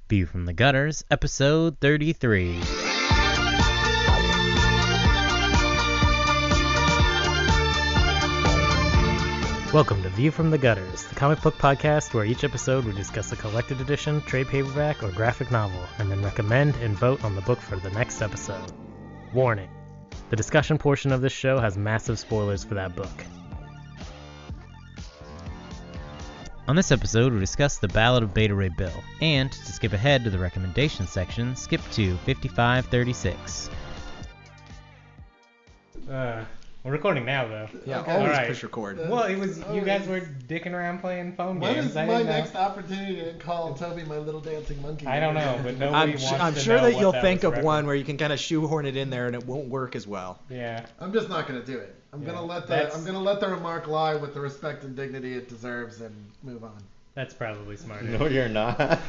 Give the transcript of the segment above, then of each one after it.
View from the Gutters, episode 33. Welcome to View from the Gutters, the comic book podcast where each episode we discuss a collected edition, trade paperback, or graphic novel, and then recommend and vote on the book for the next episode. Warning: the discussion portion of this show has massive spoilers for that book. On this episode, we discuss the Ballad of Beta Ray Bill, and to skip ahead to the recommendation section, skip to 5536. We're recording now, though. Yeah, Okay. always Alright. push record. Well, it was you guys were dicking around playing phone When games. is I my didn't know. next opportunity to call Toby my little dancing monkey? I don't know, but nobody wants I'm to sure know that what you'll that think was of one referenced. where you can kind of shoehorn it in there and it won't work as well. Yeah. I'm just not gonna do it. I'm Yeah, gonna let that's- the remark lie with the respect and dignity it deserves and move on. That's probably smarter. No, you're not.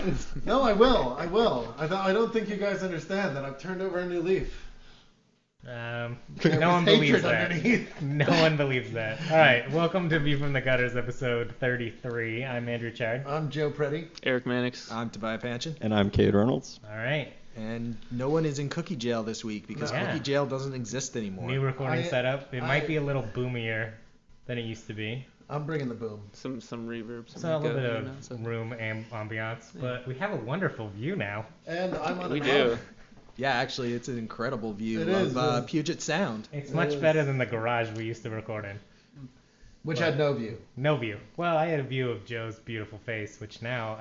No, I will. I don't think you guys understand that I've turned over a new leaf. No There one was believes hatred that. underneath. No one believes that. All right, welcome to View from the Gutters, episode 33. I'm Andrew Chard. I'm Joe Preddy. Eric Mannix. I'm Tobias Panchin. And I'm Kate Reynolds. All right, And no one is in cookie jail this week because Yeah. cookie jail doesn't exist anymore. new recording I- setup. It might be a little boomier than it used to be. I'm bringing the boom. Some reverb. So a little bit of room ambiance, but we have a wonderful view now. And I'm on. We a do. Yeah, actually, it's an incredible view It of is. Puget Sound. It's It much is. better than the garage we used to record in. Which had no view. No view. Well, I had a view of Joe's beautiful face, which now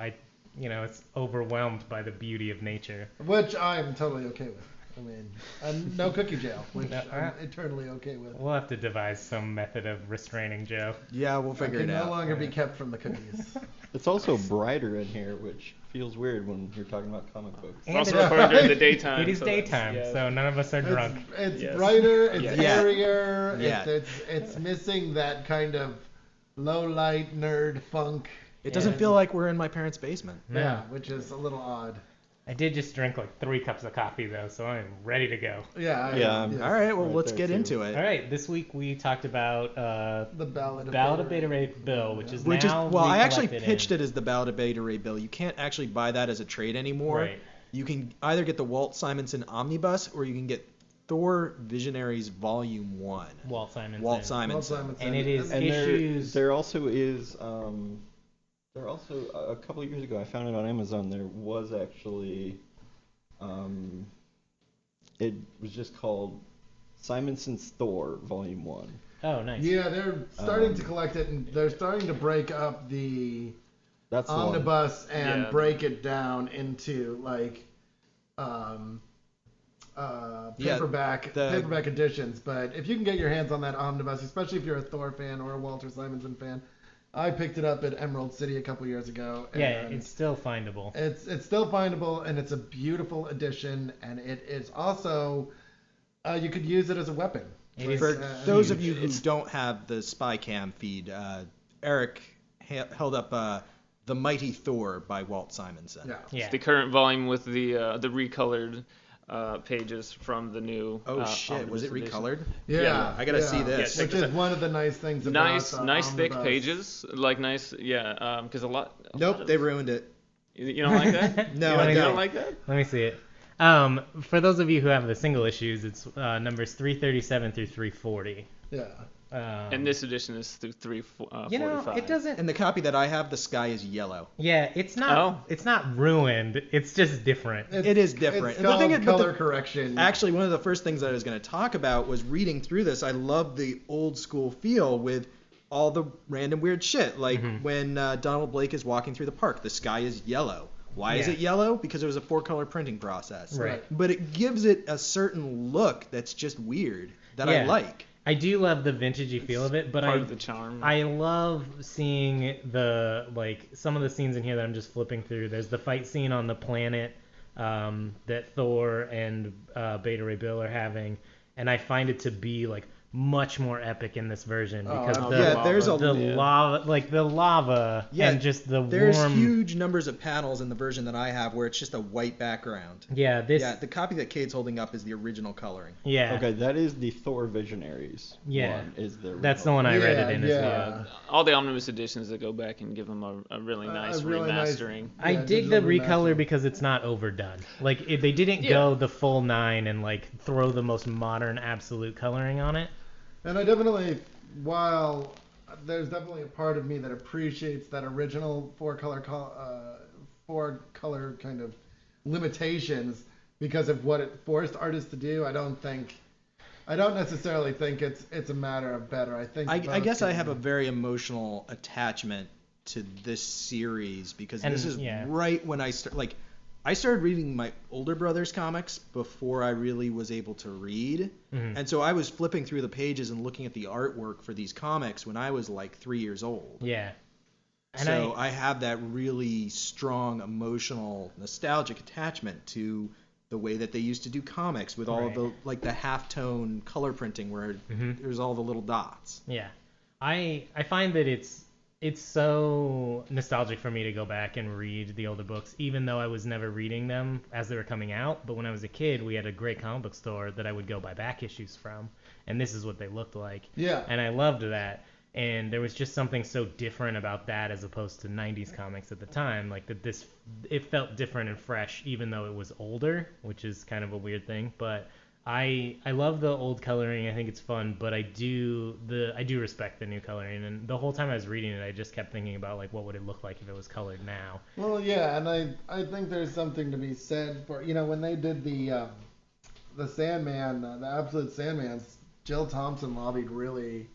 it's overwhelmed by the beauty of nature. Which I'm totally okay with. I mean, and no cookie jail, which No, I'm eternally okay with. We'll have to devise some method of restraining Joe. Yeah, we'll I figure can it no out. longer be kept from the cookies. It's also brighter in here, which feels weird when you're talking about comic books. And Also it- recorded during the daytime. It is so that's- daytime, yeah. so none of us are drunk. It's Yes. brighter, it's Yes. Yeah. airier, Yeah. it's missing that kind of low light nerd funk. It doesn't and- feel like we're in my parents' basement. No. Yeah, which is a little odd. I did just drink like 3 cups of coffee though, so I'm ready to go. Yeah. Yeah, yes. All right, well, Right let's there, get too. into it. All right, this week we talked about The Ballad of Beta Ray Bill, which is Which is, now well, I actually pitched it. it as the Ballad of Beta Ray Bill. You can't actually buy that as a trade anymore. Right. You can either get the Walt Simonson Omnibus or you can get Thor Visionaries Volume 1. Walt Simonson. Walt Simonson. And it is And issues. there also is, there also, a couple of years ago, I found it on Amazon, there was actually, it was just called Simonson's Thor, Volume 1. Oh, nice. Yeah, they're starting to collect it, and they're starting to break up the That's the one. omnibus and Yeah. break it down into like paperback editions. But if you can get your hands on that omnibus, especially if you're a Thor fan or a Walter Simonson fan, I picked it up at Emerald City a couple years ago. And Yeah, it's still findable. it's still findable, and it's a beautiful edition, and it is also you could use it as a weapon. It is For those of you who It's- don't have the spy cam feed, Eric held up The Mighty Thor by Walt Simonson. Yeah. Yeah. The current volume with the recolored pages from the new. Oh shit, was it omnibus edition. recolored? Yeah, I gotta see this. Yeah, Which check this is out. one of the nice things about Nice thick omnibus. pages, like nice, yeah. Because a lot. Nope, they ruined it. You don't like that? No, You I You don't. don't like that? Let me see it. For those of you who have the single issues, it's numbers 337 through 340. Yeah. And this edition is through 345. You know, it doesn't. And the copy that I have, the sky is yellow. Yeah, it's not. Oh. It's not ruined. It's just different. It is different. It's And the called thing is- but color the- correction. Actually, one of the first things I was going to talk about was reading through this. I love the old school feel with all the random weird shit. Like when Donald Blake is walking through the park, the sky is yellow. Why is Yeah. it yellow? Because it was a 4-color printing process. Right. But it gives it a certain look that's just weird that I Yeah. like. I do love the vintagey feel of it, but Part of the charm. I love seeing some of the scenes in here that I'm just flipping through. There's the fight scene on the planet that Thor and Beta Ray Bill are having, and I find it to be like much more epic in this version because there's the lava and just the there's warm. Huge numbers of panels in the version that I have where it's just a white background. The copy that Cade's holding up is the original coloring. Okay, that is the Thor Visionaries one. That's the one I read it in as well. All the omnibus editions that go back and give them a really nice remastering. I dig the recolor because it's not overdone. Like they didn't go the full 9 and like throw the most modern absolute coloring on it. And I definitely, while there's definitely a part of me that appreciates that original four color kind of limitations because of what it forced artists to do, I don't necessarily think it's a matter of better. I guess I have a very emotional attachment to this series because this is right when I started reading my older brother's comics before I really was able to read. Mm-hmm. And so I was flipping through the pages and looking at the artwork for these comics when I was like 3 years old. Yeah. And so I have that really strong emotional nostalgic attachment to the way that they used to do comics with all of the like the halftone color printing where there's all the little dots. Yeah. I find that it's so nostalgic for me to go back and read the older books, even though I was never reading them as they were coming out. But when I was a kid, we had a great comic book store that I would go buy back issues from, and this is what they looked like. Yeah. And I loved that. And there was just something so different about that as opposed to 90s comics at the time. Like it felt different and fresh, even though it was older, which is kind of a weird thing. But I love the old coloring. I think it's fun, but I do respect the new coloring. And the whole time I was reading it, I just kept thinking about like what would it look like if it was colored now. Well, yeah, and I think there's something to be said for when they did the Sandman, the Absolute Sandman, Jill Thompson lobbied really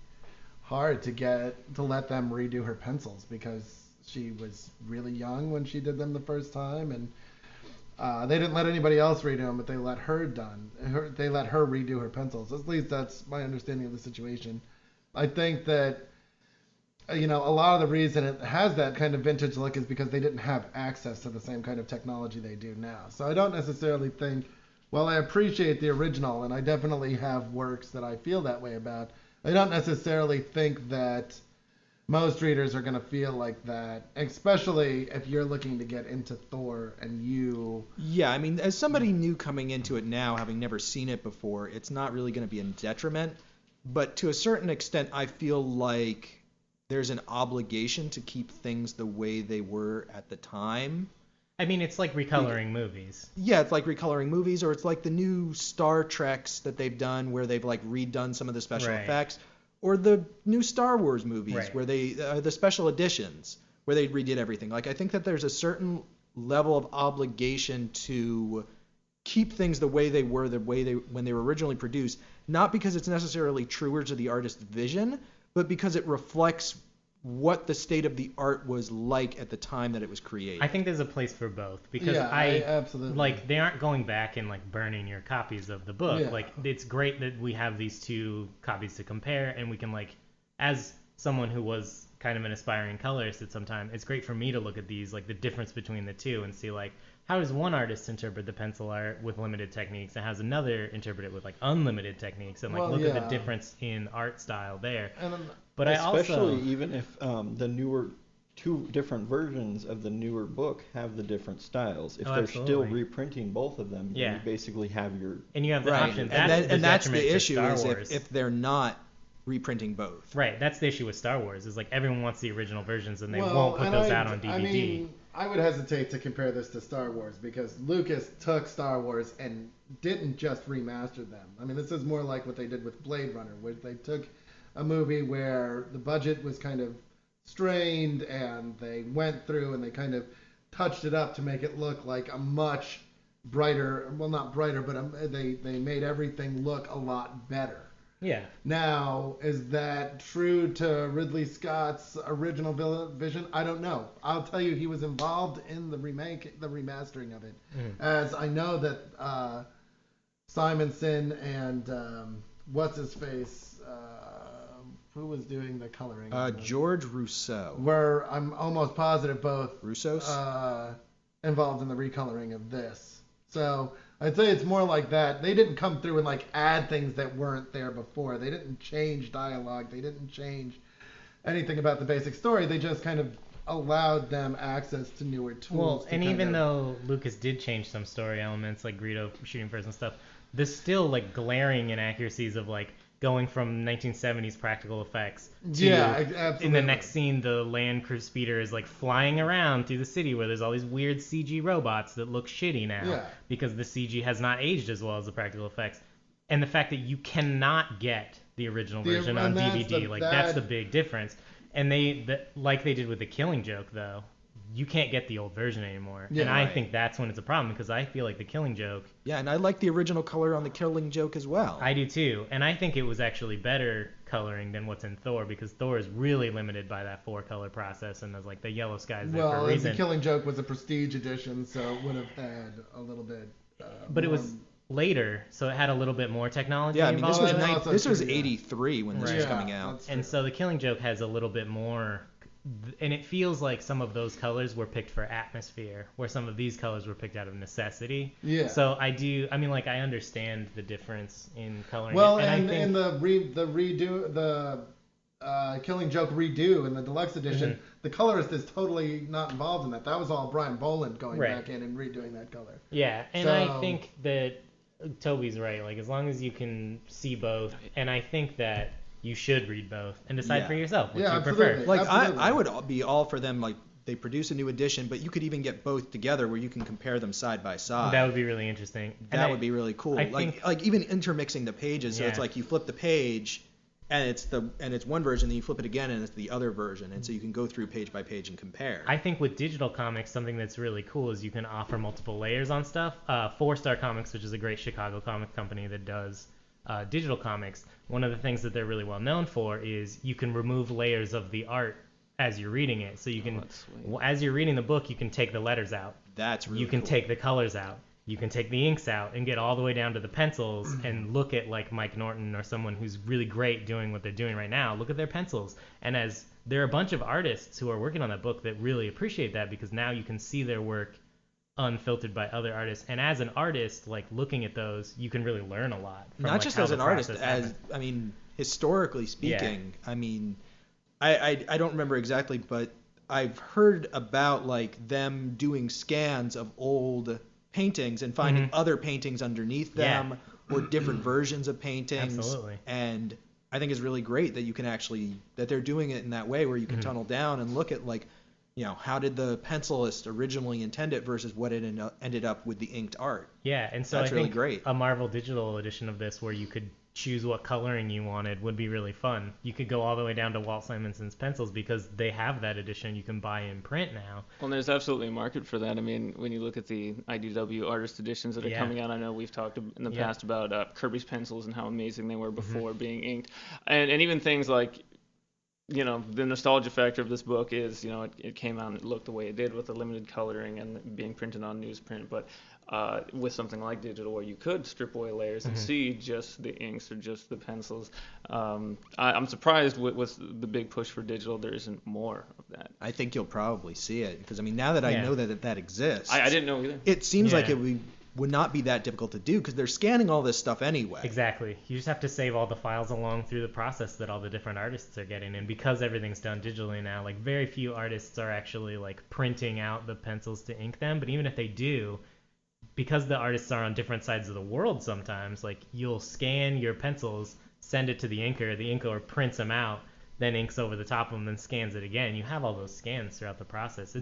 hard to let them redo her pencils because she was really young when she did them the first time, and they didn't let anybody else redo them, but they let her redo her pencils. At least that's my understanding of the situation. I think that a lot of the reason it has that kind of vintage look is because they didn't have access to the same kind of technology they do now. So I don't necessarily think, while I appreciate the original, and I definitely have works that I feel that way about, I don't necessarily think that most readers are going to feel like that, especially if you're looking to get into Thor and you... Yeah, I mean, as somebody new coming into it now, having never seen it before, it's not really going to be a detriment. But to a certain extent, I feel like there's an obligation to keep things the way they were at the time. I mean, it's like recoloring movies. Yeah, it's like recoloring movies, or it's like the new Star Treks that they've done where they've like redone some of the special effects. Or the new Star Wars movies where they the special editions where they redid everything. Like I think that there's a certain level of obligation to keep things the way they were, when they were originally produced, not because it's necessarily truer to the artist's vision, but because it reflects what the state of the art was like at the time that it was created. I think there's a place for both because I absolutely like they aren't going back and like burning your copies of the book. Yeah. Like it's great that we have these two copies to compare, and we can like, as someone who was kind of an aspiring colorist at some time, it's great for me to look at these, like the difference between the two, and see like how does one artist interpret the pencil art with limited techniques and how does another interpret it with like unlimited techniques, and like look at the difference in art style there. But especially even if the newer two different versions of the newer book have the different styles. If they're still reprinting both of them, you basically have your... And you have the option. And that's the issue is if they're not reprinting both. Right. That's the issue with Star Wars is like everyone wants the original versions and they won't put those out on DVD. I mean, I would hesitate to compare this to Star Wars because Lucas took Star Wars and didn't just remaster them. I mean, this is more like what they did with Blade Runner, where they took a movie where the budget was kind of strained and they went through and they kind of touched it up to make it look like a much brighter, well, not brighter, but they made everything look a lot better. Yeah. Now, is that true to Ridley Scott's original vision? I don't know. I'll tell you, he was involved in the remastering of it. As I know that Simonson and what's his face, who was doing the coloring? George Rousseau. I'm almost positive both Rousseau's involved in the recoloring of this. So I'd say it's more like that. They didn't come through and like add things that weren't there before. They didn't change dialogue. They didn't change anything about the basic story. They just kind of allowed them access to newer tools. Well, and even though Lucas did change some story elements, like Greedo shooting first and stuff, there's still like glaring inaccuracies of like going from 1970s practical effects to absolutely. In the next scene the Land Crew speeder is like flying around through the city where there's all these weird CG robots that look shitty now because the CG has not aged as well as the practical effects. And the fact that you cannot get the original version on DVD, that's the big difference. And like they did with The Killing Joke, though, you can't get the old version anymore. Yeah, and I think that's when it's a problem, because I feel like The Killing Joke... Yeah, and I like the original color on The Killing Joke as well. I do, too. And I think it was actually better coloring than what's in Thor, because Thor is really limited by that 4-color process, and there's like the yellow skies there for a reason. The Killing Joke was a prestige edition, so it would have had a little bit... but it was... later, so it had a little bit more technology involved. This was 83 when this was coming out. And so The Killing Joke has a little bit more, and it feels like some of those colors were picked for atmosphere, where some of these colors were picked out of necessity. Yeah. So I understand the difference in coloring. Well, and I think the Killing Joke redo in the deluxe edition, the colorist is totally not involved in that. That was all Brian Boland going back in and redoing that color. Yeah, and I think that Toby's right. Like, as long as you can see both, and I think that you should read both and decide for yourself what you prefer. Like, I would be all for them, like, they produce a new edition, but you could even get both together where you can compare them side by side. That would be really interesting. That would be really cool. Like even intermixing the pages, so it's like you flip the page and it's one version, then you flip it again and it's the other version, and so you can go through page by page and compare. I think with digital comics, something that's really cool is you can offer multiple layers on stuff. 4-Star Comics, which is a great Chicago comic company that does digital comics, one of the things that they're really well known for is you can remove layers of the art as you're reading it. So you can, as you're reading the book, you can take the letters out. That's really You can cool. take the colors out. You can take the inks out and get all the way down to the pencils and look at like Mike Norton or someone who's really great doing what they're doing right now. Look at their pencils. And as there are a bunch of artists who are working on that book that really appreciate that, because now you can see their work unfiltered by other artists. And as an artist, like looking at those, you can really learn a lot. From, Not just as an artist, historically speaking, I don't remember exactly, but I've heard about like them doing scans of old paintings and finding other paintings underneath them or different versions of paintings. Absolutely. And I think it's really great that you can that they're doing it in that way where you can tunnel down and look at like, how did the pencilist originally intend it versus what it ended up with the inked art. Yeah, and so that's I really think great. A Marvel digital edition of this where you could choose what coloring you wanted would be really fun. You could go all the way down to Walt Simonson's pencils because they have that edition you can buy in print now. Well, there's absolutely a market for that. I mean, when you look at the IDW artist editions that are coming out, I know we've talked in the past about Kirby's pencils and how amazing they were before being inked. And even things like, the nostalgia factor of this book is, it came out and it looked the way it did with the limited coloring and being printed on newsprint. But with something like digital where you could strip away layers and see just the inks or just the pencils, I'm surprised with the big push for digital there isn't more of that. I think you'll probably see it because, now that I know that exists. I didn't know either. It seems like it would not be that difficult to do because they're scanning all this stuff anyway. Exactly. You just have to save all the files along through the process that all the different artists are getting. And because everything's done digitally now, like very few artists are actually like printing out the pencils to ink them. But even if they do, because the artists are on different sides of the world sometimes, like you'll scan your pencils, send it to the inker prints them out, then inks over the top of them, then scans it again. You have all those scans throughout the process.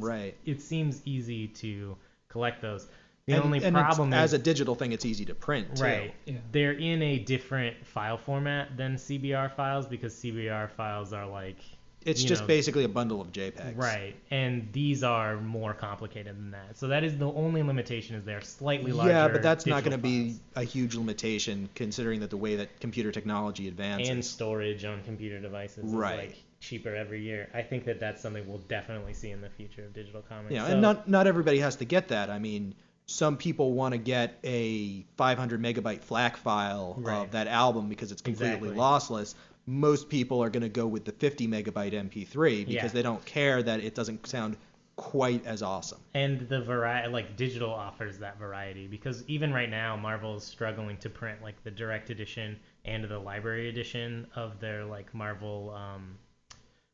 It seems easy to collect those. The only problem is, as a digital thing, it's easy to print, too. Right. Yeah. They're in a different file format than CBR files because CBR files are like... It's just basically a bundle of JPEGs. Right. And these are more complicated than that. So that is the only limitation is they're slightly larger. Yeah, but that's not going to be a huge limitation considering that the way that computer technology advances. And storage on computer devices is like cheaper every year. I think that that's something we'll definitely see in the future of digital comics. Yeah, and not everybody has to get that. I mean... Some people want to get a 500 megabyte FLAC file of that album because it's completely lossless. Most people are going to go with the 50 megabyte MP3 because they don't care that it doesn't sound quite as awesome. And the variety, like digital offers that variety, because even right now Marvel's struggling to print like the direct edition and the library edition of their like Marvel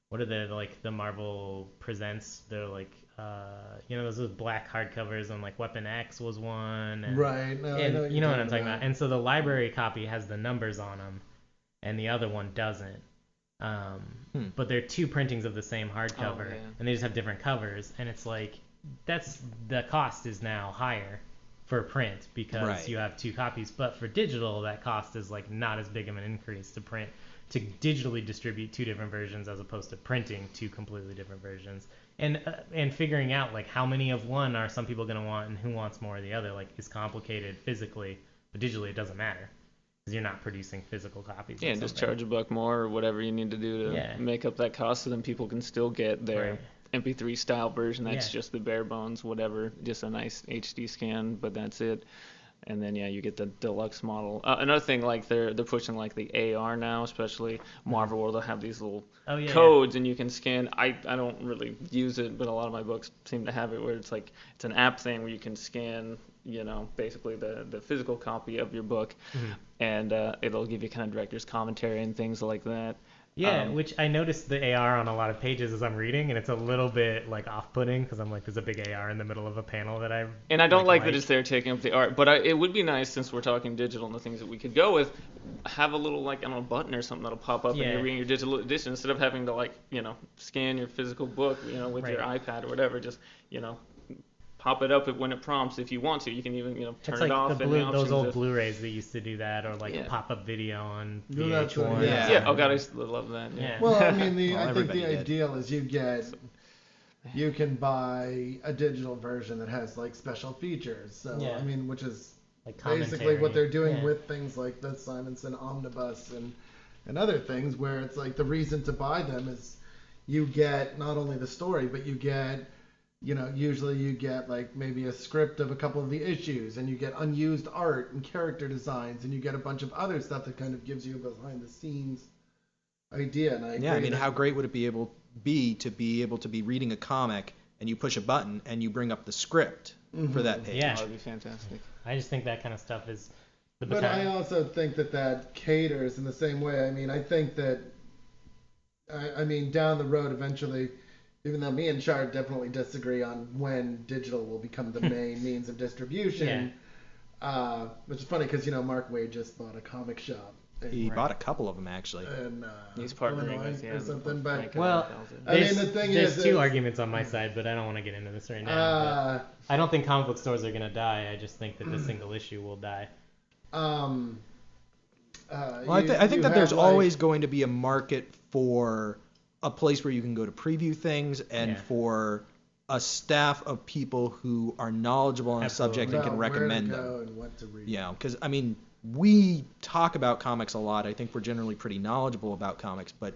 what are they, like the Marvel Presents, they're like those black hardcovers, and like Weapon X was one, and, right, no, and I know you know what I'm talking about. And so the library copy has the numbers on them and the other one doesn't. But they're two printings of the same hardcover, and they just have different covers, and it's like that's the cost is now higher for print because you have two copies, but for digital that cost is like not as big of an increase to print, to digitally distribute two different versions as opposed to printing two completely different versions, and figuring out like how many of one are some people going to want and who wants more of the other, like is complicated physically, but digitally it doesn't matter. You're not producing physical copies. Yeah, and just charge $1 more or whatever you need to do to make up that cost, so then people can still get their MP3 style version. That's just the bare bones, whatever, just a nice HD scan, but that's it. And then you get the deluxe model. Another thing, like they're pushing like the AR now, especially Marvel, where they'll have these little codes and you can scan. I don't really use it, but a lot of my books seem to have it where it's like it's an app thing where you can scan, basically the physical copy of your book, and it'll give you kind of director's commentary and things like that. Yeah, which I noticed the AR on a lot of pages as I'm reading, and it's a little bit like off-putting because I'm like, there's a big AR in the middle of a panel that I. And I don't like that it's there taking up the art, but it would be nice, since we're talking digital and the things that we could go with, have a little like button or something that'll pop up and you're reading your digital edition instead of having to scan your physical book with your iPad or whatever. Just pop it up when it prompts if you want to. You can even turn it off. Those old Blu-rays that used to do that, or pop-up video on VH1. Yeah. Oh god, I used to love that. Yeah. Well, I mean, I think the ideal is you can buy a digital version that has like special features. So I mean, which is like basically what they're doing with things like the Simonson Omnibus and other things, where it's like the reason to buy them is you get not only the story, but you get usually you get like maybe a script of a couple of the issues, and you get unused art and character designs, and you get a bunch of other stuff that kind of gives you a behind the scenes idea. And I mean, how great would it be able to be reading a comic and you push a button and you bring up the script for that page? Yeah, that would be fantastic. I just think that kind of stuff is the But I also think that caters in the same way. I mean, I think that I mean, down the road eventually, even though me and Chard definitely disagree on when digital will become the main means of distribution, which is funny because Mark Waid just bought a comic shop. He bought a couple of them actually. And he's partnering with or something. But I mean, the thing there's two arguments on my side, but I don't want to get into this right now. I don't think comic book stores are gonna die. I just think that the single issue will die. Well, I think that there's always going to be a market for a place where you can go to preview things, and for a staff of people who are knowledgeable on a subject and can recommend them. And what to read. Because I mean, we talk about comics a lot. I think we're generally pretty knowledgeable about comics, but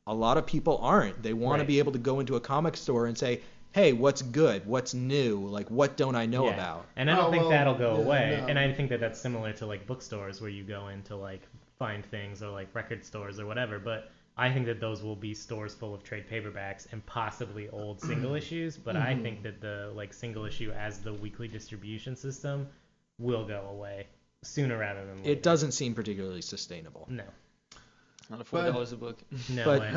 a lot of people aren't. They want to be able to go into a comic store and say, hey, what's good? What's new? Like, what don't I know about? And I don't think that'll go away. No. And I think that that's similar to like bookstores where you go in to like find things, or like record stores or whatever. But I think that those will be stores full of trade paperbacks and possibly old single issues. But I think that the like single issue as the weekly distribution system will go away sooner rather than later. It doesn't seem particularly sustainable. No. Not $4 a book. No but way.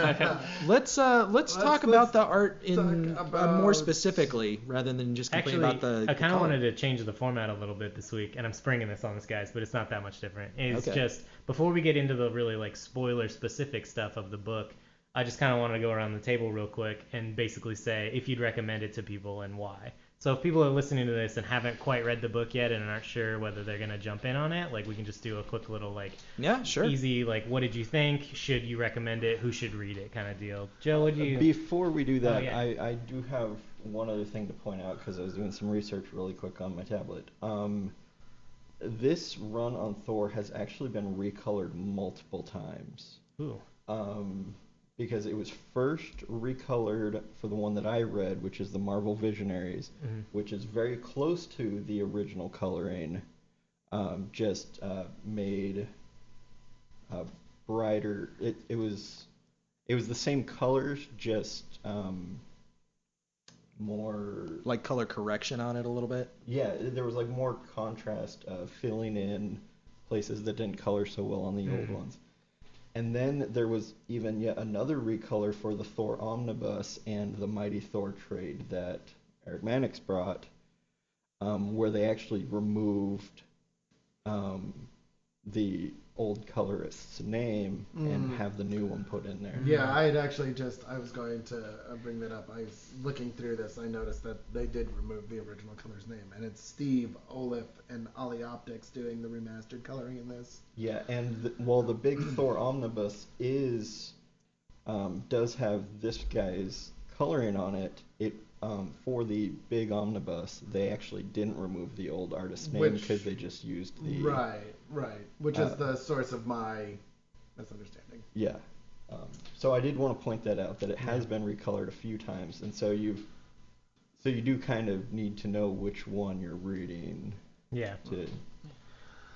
let's talk about the art in more specifically, rather than just complaining about the. I kind of wanted to change the format a little bit this week, and I'm springing this on us guys, but it's not that much different. It's just before we get into the really like spoiler specific stuff of the book, I just kind of wanted to go around the table real quick and basically say if you'd recommend it to people and why. So if people are listening to this and haven't quite read the book yet and aren't sure whether they're going to jump in on it, like we can just do a quick little like easy like what did you think? Should you recommend it? Who should read it? Kind of deal. Joe, what do you? Before we do that, I do have one other thing to point out because I was doing some research really quick on my tablet. This run on Thor has actually been recolored multiple times. Ooh. Because it was first recolored for the one that I read, which is the Marvel Visionaries, which is very close to the original coloring, just made brighter. It was the same colors, just more like color correction on it a little bit. Yeah, there was like more contrast, filling in places that didn't color so well on the old ones. And then there was even yet another recolor for the Thor Omnibus and the Mighty Thor trade that Eric Mannix brought, where they actually removed the old colorist's name and have the new one put in there. Yeah, I had actually I was going to bring that up. I was looking through this. I noticed that they did remove the original color's name, and it's Steve Olaf and Ollie Optics doing the remastered coloring in this. Yeah, and the big Thor Omnibus does have this guy's coloring on it. For the big omnibus, they actually didn't remove the old artist's name because they just used the... Right. Which is the source of my misunderstanding. Yeah. So I did want to point that out, that it has been recolored a few times, and so you do kind of need to know which one you're reading. Yeah.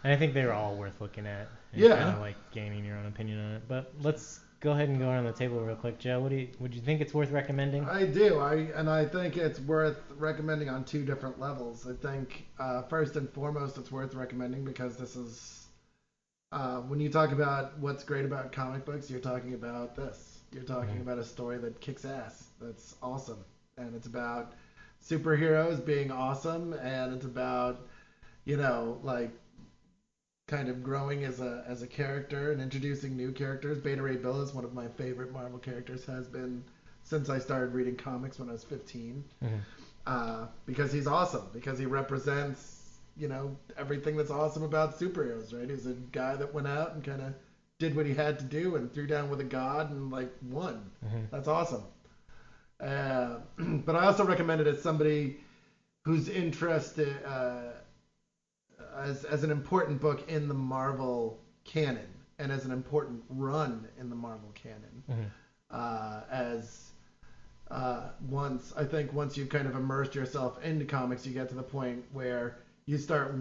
And I think they were all worth looking at. And kind of like gaining your own opinion on it. But let's go ahead and go around the table real quick. Joe, would you think it's worth recommending? I do. I think it's worth recommending on two different levels. I think first and foremost it's worth recommending because this is when you talk about what's great about comic books, you're talking about this. You're talking about a story that kicks ass. That's awesome. And it's about superheroes being awesome, and it's about, like kind of growing as a character and introducing new characters. Beta Ray Bill is one of my favorite Marvel characters, has been since I started reading comics when I was 15. Because he's awesome, because he represents, everything that's awesome about superheroes, right? He's a guy that went out and kind of did what he had to do and threw down with a god and won. That's awesome. But I also recommend it as somebody who's interested as an important book in the Marvel canon and as an important run in the Marvel canon. Once you've kind of immersed yourself into comics, you get to the point where you start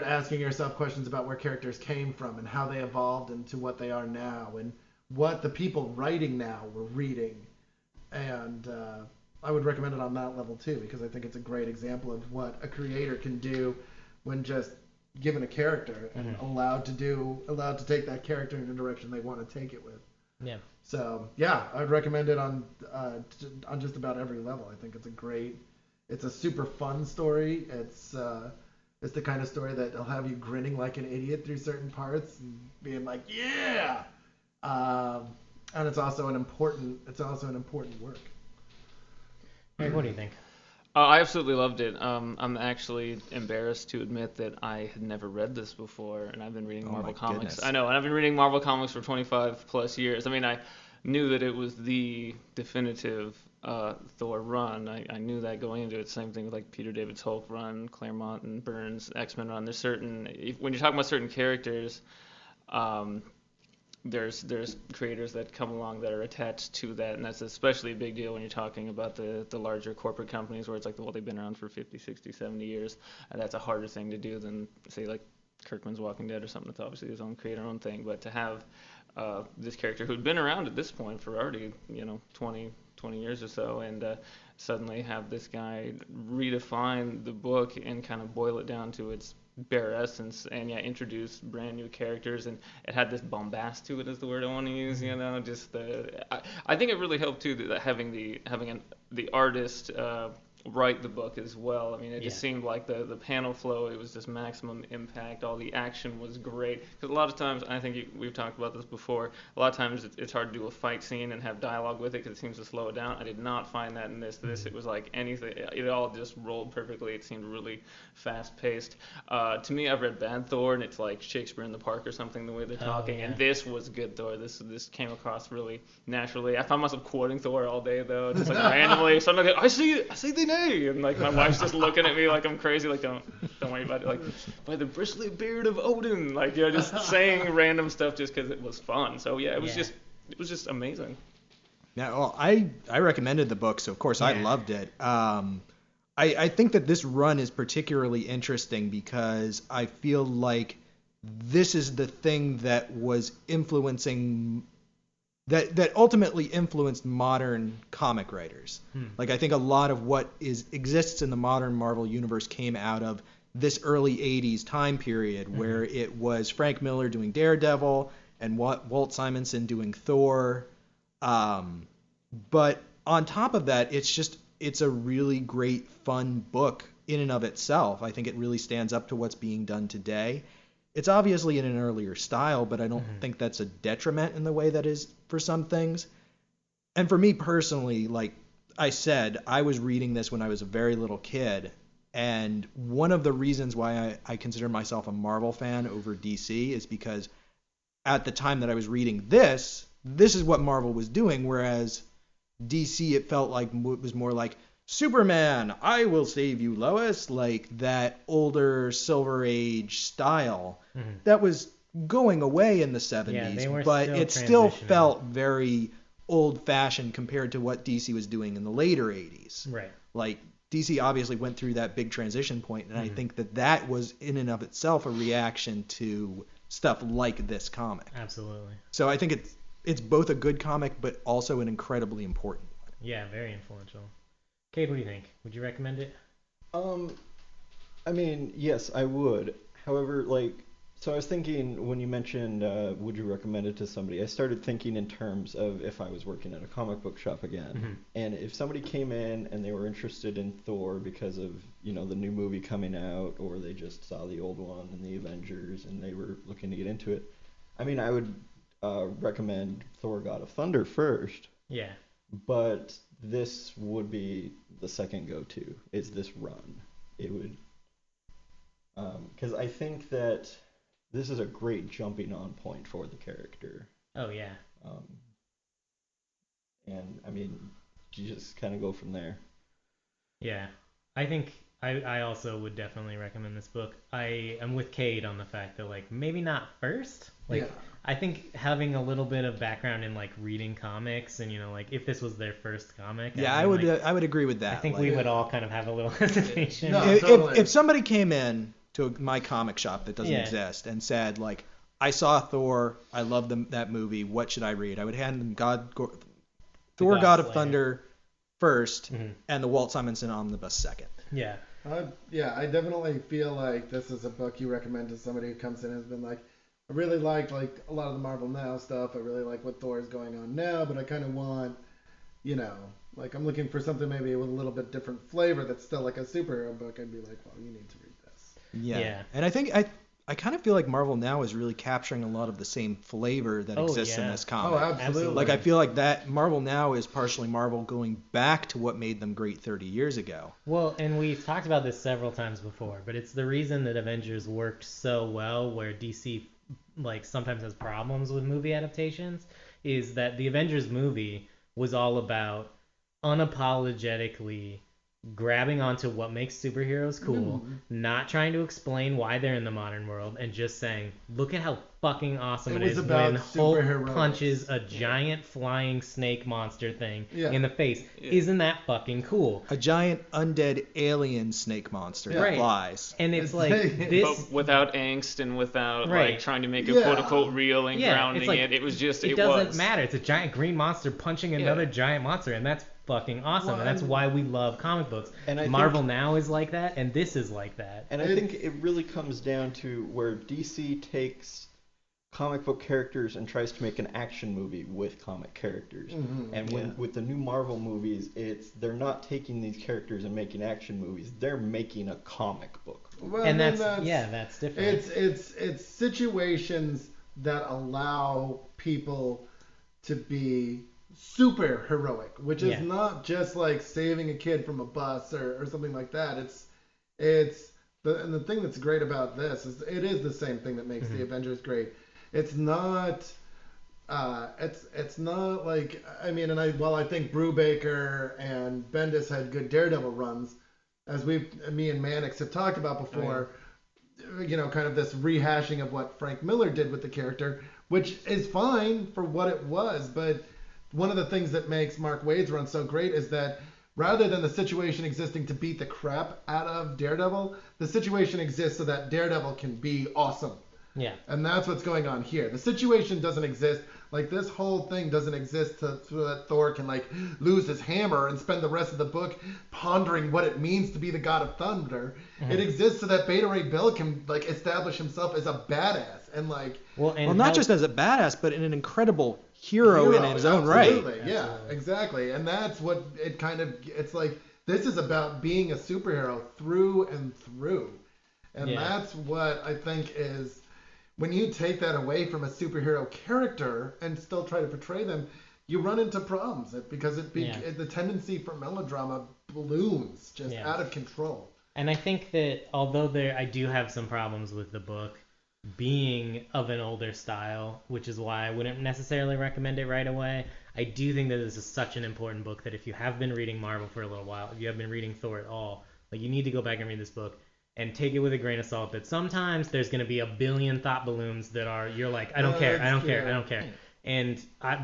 asking yourself questions about where characters came from and how they evolved into what they are now and what the people writing now were reading. And I would recommend it on that level too, because I think it's a great example of what a creator can do when just given a character and allowed to take that character in a direction they want to take it with. Yeah. So I would recommend it on just about every level. I think it's a super fun story. It's the kind of story that'll have you grinning like an idiot through certain parts and being like, yeah. And it's also an important work. Eric, what do you think? I absolutely loved it. I'm actually embarrassed to admit that I had never read this before, and I've been reading Marvel comics. Goodness. I know, and I've been reading Marvel comics for 25 plus years. I mean, I knew that it was the definitive Thor run. I knew that going into it. Same thing with like Peter David's Hulk run, Claremont and Burns' X-Men run. There's when you're talking about certain characters, there's creators that come along that are attached to that, and that's especially a big deal when you're talking about the larger corporate companies where it's like, well, they've been around for 50, 60, 70 years, and that's a harder thing to do than, say, like Kirkman's Walking Dead or something that's obviously his own own thing. But to have this character who'd been around at this point for already 20 years or so, and suddenly have this guy redefine the book and kind of boil it down to its bare essence, and introduce brand new characters, and it had this bombast to it, is the word I want to use. I think it really helped too that having the artist write the book as well. I mean, it just seemed like the panel flow, it was just maximum impact. All the action was great, because a lot of times, and I think we've talked about this before, a lot of times it's hard to do a fight scene and have dialogue with it because it seems to slow it down. I did not find that in this. It was like anything, it all just rolled perfectly. It seemed really fast paced. To me, I've read Bad Thor, and it's like Shakespeare in the Park or something, the way they're talking, and this was good Thor. This came across really naturally. I found myself quoting Thor all day though, just like randomly. So I'm like, I see the name. And like my wife's just looking at me like I'm crazy, like don't worry about it, like by the bristly beard of Odin, like just saying random stuff just because it was fun. So it was just amazing. Now, well, I recommended the book, so of course I loved it. I think that this run is particularly interesting because I feel like this is the thing that was influencing that ultimately influenced modern comic writers. Like, I think a lot of what exists in the modern Marvel universe came out of this early 80s time period where it was Frank Miller doing Daredevil and Walt Simonson doing Thor. But on top of that, it's a really great, fun book in and of itself. I think it really stands up to what's being done today. It's obviously in an earlier style, but I don't think that's a detriment in the way that is for some things. And for me personally, like I said, I was reading this when I was a very little kid. And one of the reasons why I consider myself a Marvel fan over DC is because at the time that I was reading this is what Marvel was doing, whereas DC, it felt like it was more like, Superman, I will save you, Lois, like that older Silver Age style that was going away in the 70s, but it still felt very old-fashioned compared to what DC was doing in the later 80s. Right. Like, DC obviously went through that big transition point, and I think that was in and of itself a reaction to stuff like this comic. Absolutely. So I think it's both a good comic, but also an incredibly important one. Yeah, very influential. Cade, what do you think? Would you recommend it? I mean, yes, I would. However, so I was thinking when you mentioned would you recommend it to somebody, I started thinking in terms of if I was working at a comic book shop again. And if somebody came in and they were interested in Thor because of, the new movie coming out, or they just saw the old one and the Avengers and they were looking to get into it, I mean, I would recommend Thor God of Thunder first. Yeah. But this would be the second go-to, is this run. It would, because I think that this is a great jumping on point for the character. Oh, yeah. And, I mean, you just kind of go from there. Yeah. I think I also would definitely recommend this book. I am with Cade on the fact that, maybe not first. I think having a little bit of background in, reading comics and, if this was their first comic. Yeah, I would agree with that. I think we would all kind of have a little hesitation. No, if somebody came in to my comic shop that doesn't exist and said, I saw Thor, I love that movie, what should I read? I would hand them Thor God of Thunder first and the Walt Simonson Omnibus second. Yeah. I definitely feel like this is a book you recommend to somebody who comes in and has been like, I really like a lot of the Marvel Now stuff. I really like what Thor is going on now, but I kind of want, I'm looking for something maybe with a little bit different flavor that's still like a superhero book. I'd be like, well, you need to read this. Yeah. And I think I kind of feel like Marvel Now is really capturing a lot of the same flavor that exists in this comic. Oh, absolutely. I feel like that Marvel Now is partially Marvel going back to what made them great 30 years ago. Well, and we've talked about this several times before, but it's the reason that Avengers worked so well, where DC sometimes has problems with movie adaptations, is that the Avengers movie was all about unapologetically grabbing onto what makes superheroes cool, not trying to explain why they're in the modern world, and just saying, look at how fucking awesome it is when Hulk punches a giant flying snake monster thing in the face. Isn't that fucking cool? A giant undead alien snake monster that flies. And it's this... But without angst and without trying to make it quote-unquote real and grounding it. It was just... It doesn't matter. It's a giant green monster punching another giant monster, and that's fucking awesome. And that's why we love comic books. And Marvel Now is like that, and this is like that. And I think it really comes down to where DC takes comic book characters and tries to make an action movie with comic characters. And with the new Marvel movies, they're not taking these characters and making action movies. They're making a comic book. Well, and that's different. It's situations that allow people to be super heroic, which is not just like saving a kid from a bus or something like that. And the thing that's great about this is it is the same thing that makes the Avengers great. It's not it's not like, I mean, and I think Brubaker and Bendis had good Daredevil runs, as me and Mannix have talked about before. Kind of this rehashing of what Frank Miller did with the character, which is fine for what it was, but one of the things that makes Mark Waid's run so great is that rather than the situation existing to beat the crap out of Daredevil, the situation exists so that Daredevil can be awesome. Yeah. And that's what's going on here. The situation doesn't exist. Like, this whole thing doesn't exist so that Thor can, like, lose his hammer and spend the rest of the book pondering what it means to be the god of thunder. Mm-hmm. It exists so that Beta Ray Bill can, like, establish himself as a badass. And, like... Well, not just as a badass, but an incredible hero in his own right. Absolutely, yeah, exactly. And that's what it kind of... It's like, this is about being a superhero through and through. And that's what I think is... When you take that away from a superhero character and still try to portray them, you run into problems because the tendency for melodrama balloons just out of control. And I think that although I do have some problems with the book being of an older style, which is why I wouldn't necessarily recommend it right away, I do think that this is such an important book that if you have been reading Marvel for a little while, if you have been reading Thor at all, like, you need to go back and read this book. And take it with a grain of salt that sometimes there's going to be a billion thought balloons that you're like, I don't care.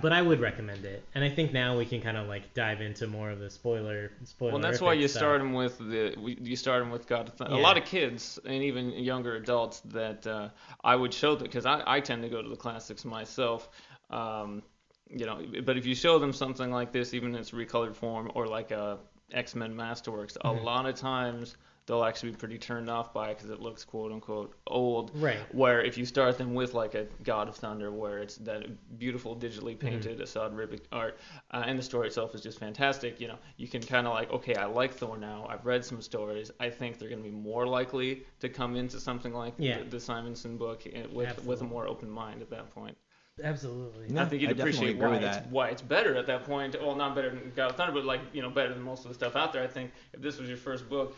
But I would recommend it. And I think now we can kind of like dive into more of the spoiler. Well, that's why you start them with God of Thunder. A lot of kids and even younger adults that I would show them, because I tend to go to the classics myself. But if you show them something like this, even in its recolored form, or like a X-Men Masterworks, a lot of times they'll actually be pretty turned off by it because it looks quote-unquote old. Right. Where if you start them with like a God of Thunder, where it's that beautiful digitally painted Assad Ribic art, and the story itself is just fantastic, you can kind of like, okay, I like Thor now. I've read some stories. I think they're going to be more likely to come into something like the Simonson book with a more open mind at that point. Absolutely. I think you'd appreciate why it's better at that point. Well, not better than God of Thunder, but better than most of the stuff out there. I think if this was your first book,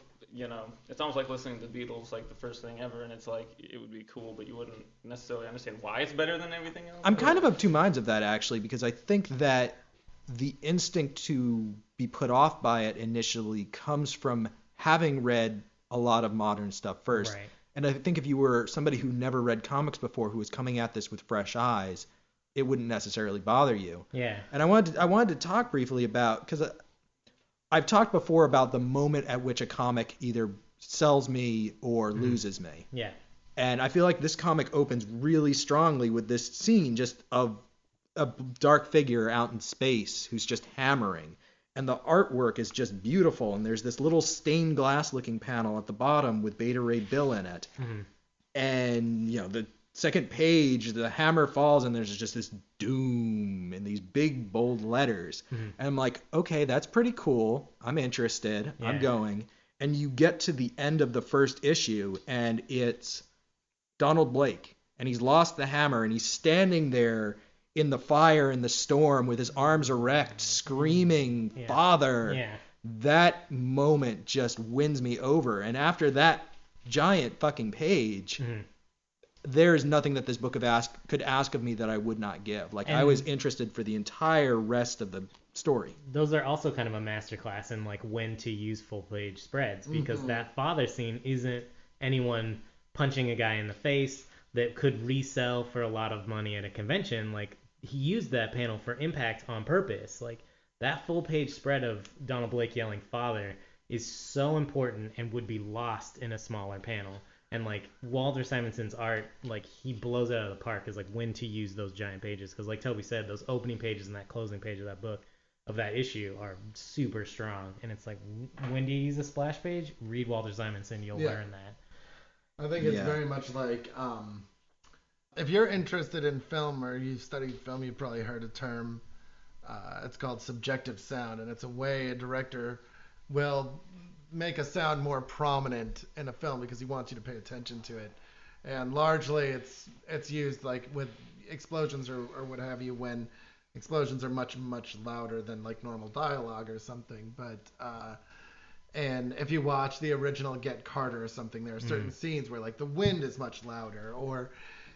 it's almost like listening to the Beatles, like the first thing ever, and it's like it would be cool, but you wouldn't necessarily understand why it's better than everything else. I'm kind of two minds of that, actually, because I think that the instinct to be put off by it initially comes from having read a lot of modern stuff first. Right. And I think if you were somebody who never read comics before, who was coming at this with fresh eyes, it wouldn't necessarily bother you. Yeah. And I wanted to talk briefly about, because I've talked before about the moment at which a comic either sells me or loses me. Yeah. And I feel like this comic opens really strongly with this scene just of a dark figure out in space who's just hammering. And the artwork is just beautiful. And there's this little stained glass looking panel at the bottom with Beta Ray Bill in it. Mm-hmm. And, the second page, the hammer falls and there's just this doom in these big bold letters. Mm-hmm. And I'm like, okay, that's pretty cool. I'm interested. Yeah. I'm going. And you get to the end of the first issue and it's Donald Blake and he's lost the hammer and he's standing there in the fire in the storm with his arms erect, screaming, Father. Yeah. That moment just wins me over. And after that giant fucking page, there's nothing that this book could ask of me that I would not give. Like, I was interested for the entire rest of the story. Those are also kind of a masterclass in like when to use full page spreads, because that father scene isn't anyone punching a guy in the face that could resell for a lot of money at a convention. Like, he used that panel for impact on purpose. Like, that full page spread of Donald Blake yelling father is so important and would be lost in a smaller panel. And like Walter Simonson's art, like, he blows it out of the park is like when to use those giant pages. Because like Toby said, those opening pages and that closing page of that book, of that issue, are super strong. And it's like, when do you use a splash page? Read Walter Simonson, you'll learn that. I think it's very much like, if you're interested in film or you've studied film, you've probably heard a term. It's called subjective sound, and it's a way a director will make a sound more prominent in a film because he wants you to pay attention to it. And largely it's used like with explosions or what have you, when explosions are much, much louder than like normal dialogue or something. But and if you watch the original Get Carter or something, there are certain scenes where like the wind is much louder, or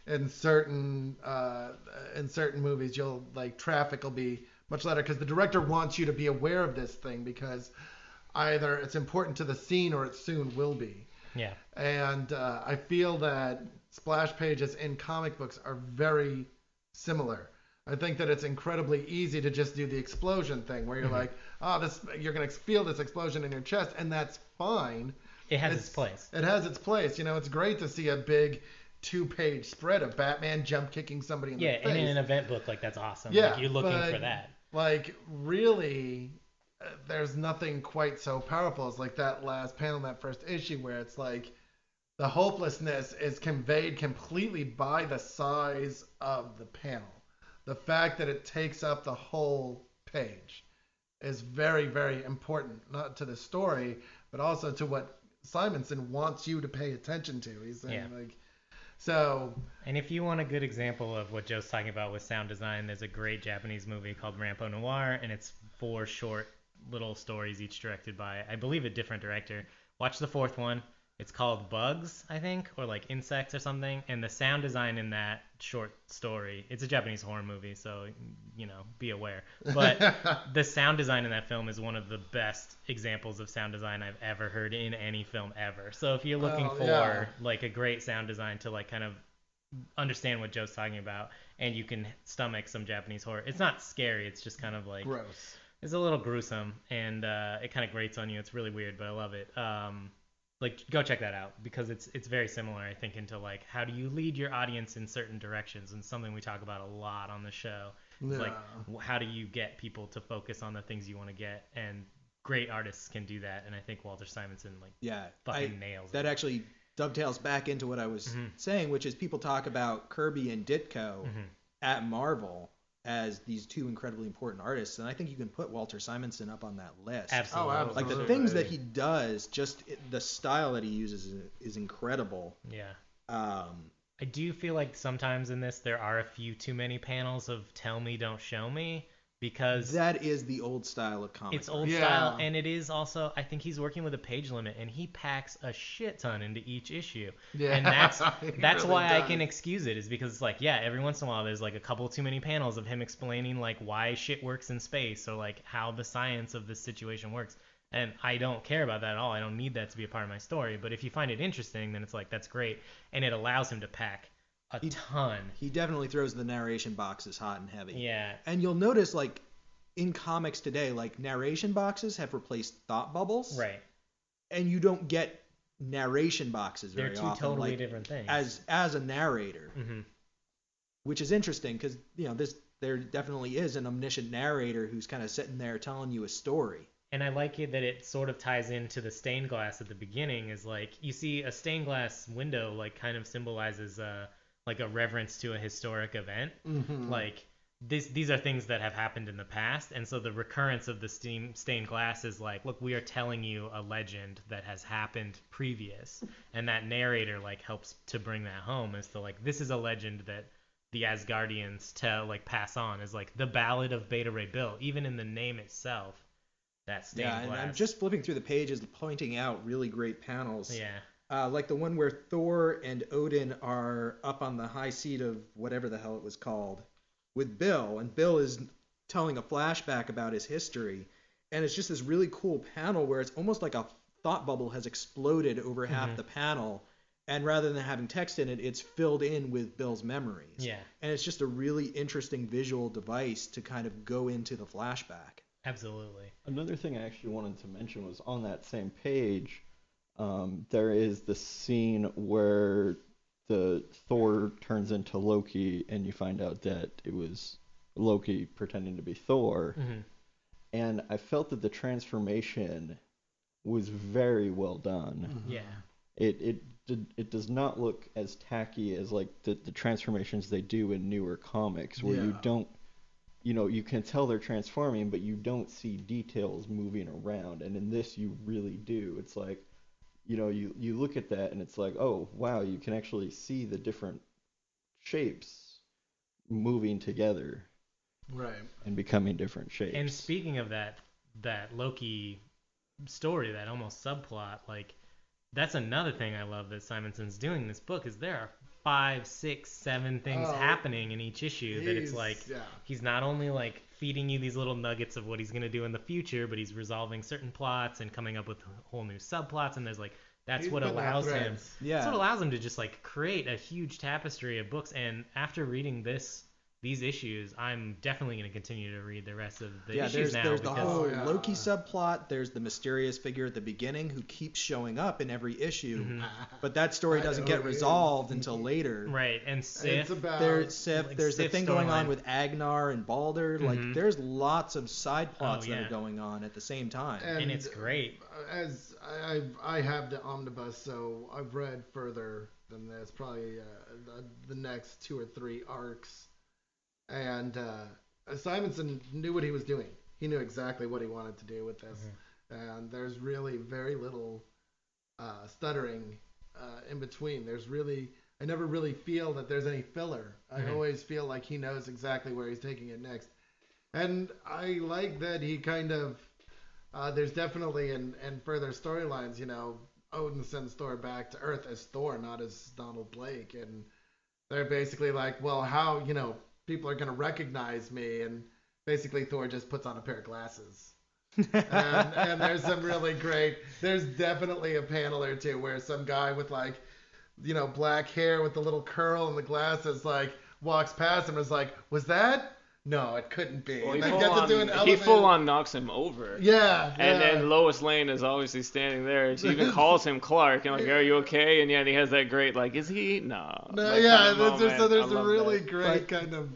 in certain movies you'll like traffic will be much louder because the director wants you to be aware of this thing because either it's important to the scene or it soon will be. Yeah. And I feel that splash pages in comic books are very similar. I think that it's incredibly easy to just do the explosion thing where you're like, you're going to feel this explosion in your chest, and that's fine. It has its place. It has its place. It's great to see a big 2-page spread of Batman jump kicking somebody in the face. Yeah, and in an event book, like, that's awesome. Yeah, like, you're looking for that. Like, really, there's nothing quite so powerful as like that last panel in that first issue where it's like the hopelessness is conveyed completely by the size of the panel. The fact that it takes up the whole page is very, very important, not to the story, but also to what Simonson wants you to pay attention to. He's saying, like, so. And if you want a good example of what Joe's talking about with sound design, there's a great Japanese movie called Rambo Noir, and it's 4 short little stories, each directed by, I believe, a different director. Watch the 4th one. It's called Bugs, I think, or like Insects or something. And the sound design in that short story, it's a Japanese horror movie, so, be aware. But the sound design in that film is one of the best examples of sound design I've ever heard in any film ever. So if you're looking for like a great sound design to like kind of understand what Joe's talking about, and you can stomach some Japanese horror, it's not scary. It's just kind of like gross. It's a little gruesome, and it kind of grates on you. It's really weird, but I love it. Like, go check that out, because it's very similar, I think, into like how do you lead your audience in certain directions, and something we talk about a lot on the show. It's like, how do you get people to focus on the things you want to get, and great artists can do that, and I think Walter Simonson fucking nails it. That actually dovetails back into what I was saying, which is people talk about Kirby and Ditko at Marvel as these 2 incredibly important artists, and I think you can put Walter Simonson up on that list. Absolutely. Like, the things that he does, just the style that he uses is incredible. Yeah. I do feel like sometimes in this there are a few too many panels of tell me, don't show me, because that is the old style of comic. It's old style, and it is also, I think he's working with a page limit, and he packs a shit ton into each issue. Yeah, and that's really why I can excuse it, is because it's like, every once in a while there's like a couple too many panels of him explaining like why shit works in space, or like how the science of this situation works. And I don't care about that at all. I don't need that to be a part of my story. But if you find it interesting, then it's like, that's great. And it allows him to pack a ton. He definitely throws the narration boxes hot and heavy. Yeah. And you'll notice, like, in comics today, like, narration boxes have replaced thought bubbles. Right. And you don't get narration boxes very often. They're 2 totally different things. As a narrator. Mm-hmm. Which is interesting, because, there definitely is an omniscient narrator who's kind of sitting there telling you a story. And I like it that it sort of ties into the stained glass at the beginning, is like, you see a stained glass window like kind of symbolizes like a reverence to a historic event. Mm-hmm. Like, these are things that have happened in the past, and so the recurrence of the stained glass is like, look, we are telling you a legend that has happened previous, and that narrator like helps to bring that home, as to like, this is a legend that the Asgardians pass on, is like the Ballad of Beta Ray Bill, even in the name itself. That stained glass. And I'm just flipping through the pages, pointing out really great panels. Yeah. Like the one where Thor and Odin are up on the high seat of whatever the hell it was called with Bill, and Bill is telling a flashback about his history, and it's just this really cool panel where it's almost like a thought bubble has exploded over half the panel, and rather than having text in it, it's filled in with Bill's memories. Yeah. And it's just a really interesting visual device to kind of go into the flashback. Absolutely. Another thing I actually wanted to mention was on that same page, there is the scene where the Thor turns into Loki, and you find out that it was Loki pretending to be Thor. Mm-hmm. And I felt that the transformation was very well done. Mm-hmm. Yeah. It does not look as tacky as like the transformations they do in newer comics, where you don't, you can tell they're transforming, but you don't see details moving around. And in this, you really do. It's like, you look at that and it's like, oh, wow, you can actually see the different shapes moving together. Right. And becoming different shapes. And speaking of that Loki story, that almost subplot, like, that's another thing I love that Simonson's doing in this book, is there are 5, 6, 7 things happening in each issue, that it's like, he's not only like feeding you these little nuggets of what he's going to do in the future, but he's resolving certain plots and coming up with whole new subplots, and there's like, that's what allows him. Yeah. That's what allows him to just like create a huge tapestry of books. And after reading this these issues, I'm definitely going to continue to read the rest of the issues now. There's the whole Loki subplot. There's the mysterious figure at the beginning who keeps showing up in every issue, but that story doesn't get resolved until later. Right, and Sif. There's the thing going on with Agnar and Balder. Like, there's lots of side plots that are going on at the same time. And it's great. As I have the omnibus, so I've read further than this, probably the next 2 or 3 arcs. And Simonson knew what he was doing. He knew exactly what he wanted to do with this. And there's really very little stuttering in between. I never really feel that there's any filler. I always feel like he knows exactly where he's taking it next. And I like that he kind of, there's definitely in further storylines, you know, Odin sends Thor back to Earth as Thor, not as Donald Blake. And they're basically like, well, how, you know, people are going to recognize me, and basically Thor just puts on a pair of glasses. and there's some really great, there's definitely a panel or two where some guy with like, you know, black hair with the little curl and the glasses like walks past him and is like, was that? No, it couldn't be. Well, he full on knocks him over. Yeah. And then Lois Lane is obviously standing there, and she even calls him Clark, and like, are you okay? And he has that great like, is he? No. So there's a really great kind of.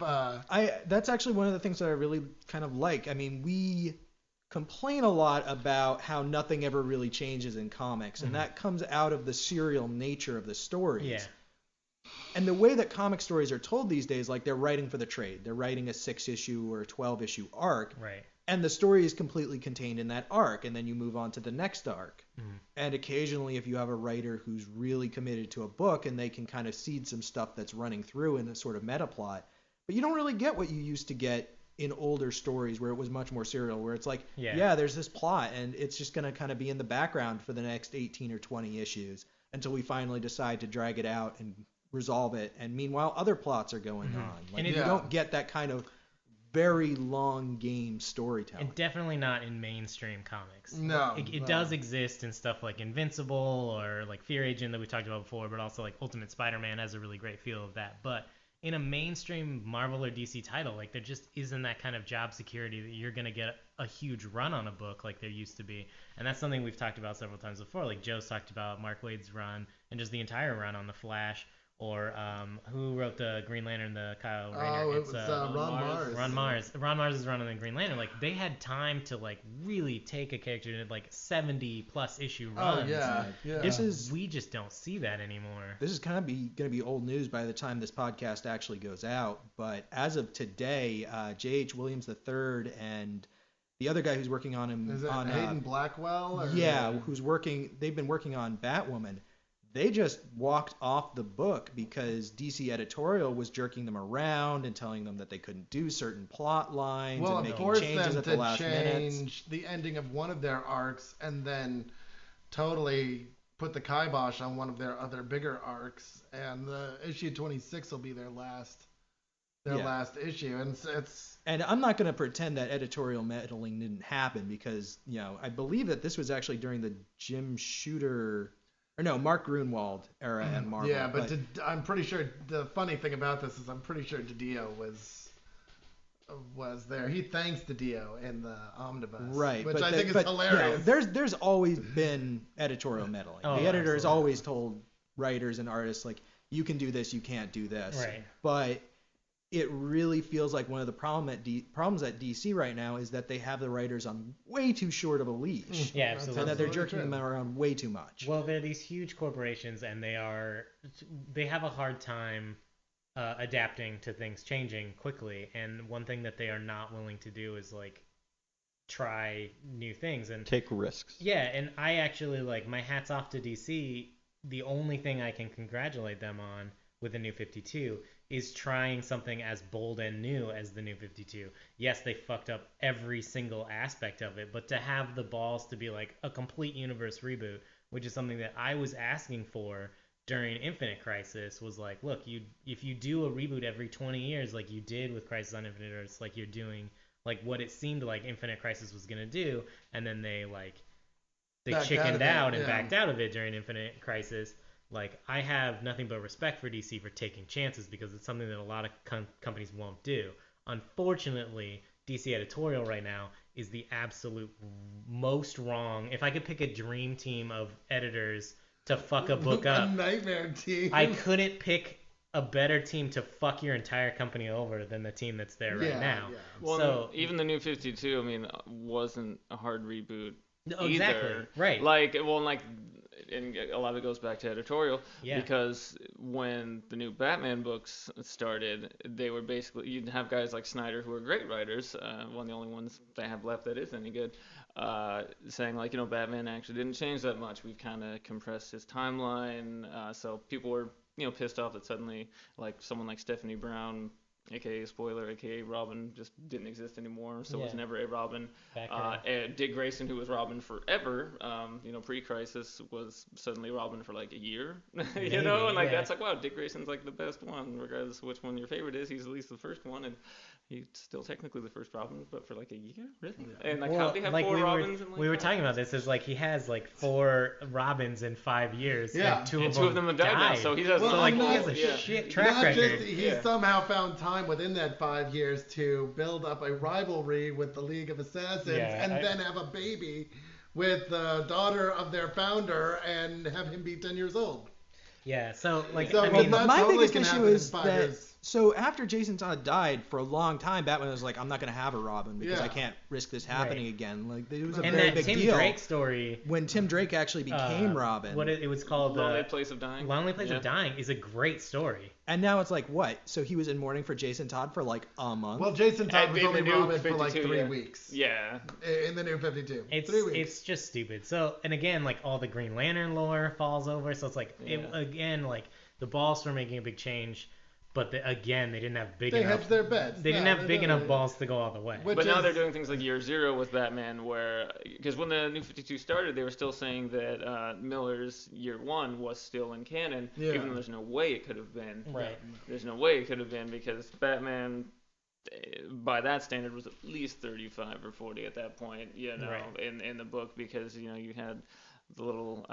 That's actually one of the things that I really kind of like. I mean, we complain a lot about how nothing ever really changes in comics, and that comes out of the serial nature of the stories. Yeah. And the way that comic stories are told these days, like they're writing for the trade. They're writing a 6-issue or a 12-issue arc. Right. And the story is completely contained in that arc, and then you move on to the next arc. And occasionally, if you have a writer who's really committed to a book, and they can kind of seed some stuff that's running through in a sort of meta plot, but you don't really get what you used to get in older stories where it was much more serial, where it's like, there's this plot, and it's just going to kind of be in the background for the next 18 or 20 issues until we finally decide to drag it out and resolve it. And meanwhile, other plots are going on. Like, you don't get that kind of very long game storytelling. And definitely not in mainstream comics. No. It does exist in stuff like Invincible or like Fear Agent that we talked about before, but also like Ultimate Spider-Man has a really great feel of that. But in a mainstream Marvel or DC title, like there just isn't that kind of job security that you're going to get a huge run on a book like there used to be. And that's something we've talked about several times before. Like Joe's talked about Mark Waid's run and just the entire run on The Flash. Or who wrote the Green Lantern, the Kyle Rayner? It was Ron Mars. Ron Mars' run on the Green Lantern. Like they had time to like really take a character to like 70+ issue runs. We just don't see that anymore. This is kind of going to be old news by the time this podcast actually goes out. But as of today, J.H. Williams III and the other guy who's working on him, is it Hayden Blackwell? Or? Yeah, they've been working on Batwoman. They just walked off the book because DC editorial was jerking them around and telling them that they couldn't do certain plot lines and making changes at the last minute. Change the ending of one of their arcs and then totally put the kibosh on one of their other bigger arcs. And the issue 26 will be their last issue. And I'm not going to pretend that editorial meddling didn't happen because, you know, I believe that this was actually during the Jim Shooter... Mark Grunwald era at Marvel. Yeah, but I'm pretty sure the funny thing about this is I'm pretty sure DiDio was there. He thanks DiDio in the omnibus, right? Which I think is hilarious. You know, there's always been editorial meddling. The editor has always told writers and artists like, you can do this, you can't do this. Right. But it really feels like one of the problems at DC right now is that they have the writers on way too short of a leash. Yeah, absolutely. And that they're jerking them around way too much. Well, they're these huge corporations, and they have a hard time adapting to things changing quickly. And one thing that they are not willing to do is like try new things and take risks. Yeah, and I actually like my hats off to DC. The only thing I can congratulate them on with the New 52 is trying something as bold and new as the New 52. Yes, they fucked up every single aspect of it, but to have the balls to be like a complete universe reboot, which is something that I was asking for during Infinite Crisis, was like, look, if you do a reboot every 20 years like you did with Crisis on Infinite Earths, like you're doing like what it seemed like Infinite Crisis was going to do, and then they chickened out and backed out of it during Infinite Crisis. like, I have nothing but respect for DC for taking chances because it's something that a lot of companies won't do. Unfortunately, DC editorial right now is the absolute most wrong. If I could pick a dream team of editors to fuck a book up, a nightmare team. I couldn't pick a better team to fuck your entire company over than the team that's there right now. Yeah. Well, so even the New 52, I mean, wasn't a hard reboot either. Exactly. Right. Like, well, like, and a lot of it goes back to editorial, because when the new Batman books started, they were basically, you'd have guys like Snyder who are great writers, one of the only ones they have left that is any good, saying like, Batman actually didn't change that much. We've kind of compressed his timeline, so people were pissed off that suddenly like someone like Stephanie Brown, aka spoiler, aka Robin, just didn't exist anymore, so was never a Robin. And Dick Grayson, who was Robin forever, pre-crisis, was suddenly Robin for like a year, and like that's like, wow, Dick Grayson's like the best one, regardless of which one your favorite is. He's at least the first one, and he's still technically the first Robin, but for like a year, really? Yeah. And like, how do you have like 4 Robins? We were talking about this. Is like he has like 4 Robins in 5 years. Yeah, and two of them have died. Now, so he doesn't. So like he has a shit track record. He somehow found time within that 5 years to build up a rivalry with the League of Assassins, then have a baby with the daughter of their founder and have him be 10 years old. Yeah. So like, I mean, my biggest issue is that. So after Jason Todd died, for a long time, Batman was like, I'm not going to have a Robin because I can't risk this happening again. Like, it was a very big deal. And that Tim Drake story, when Tim Drake actually became Robin. What it was called, Lonely Place of Dying. Lonely Place of Dying is a great story. And now it's like, what? So he was in mourning for Jason Todd for like a month? Well, Jason Todd was only Robin for like 3 weeks. Yeah. In the New 52. 3 weeks. It's just stupid. So, and again, like all the Green Lantern lore falls over. So it's like, again, like the balls for making a big change. But again, they didn't have big enough. They hedged their bets. They didn't have big enough balls to go all the way. But now they're doing things like Year Zero with Batman, where because when the New 52 started, they were still saying that Miller's Year One was still in canon, even though there's no way it could have been. Right. There's no way it could have been because Batman, by that standard, was at least 35 or 40 at that point. In the book, because you had the little.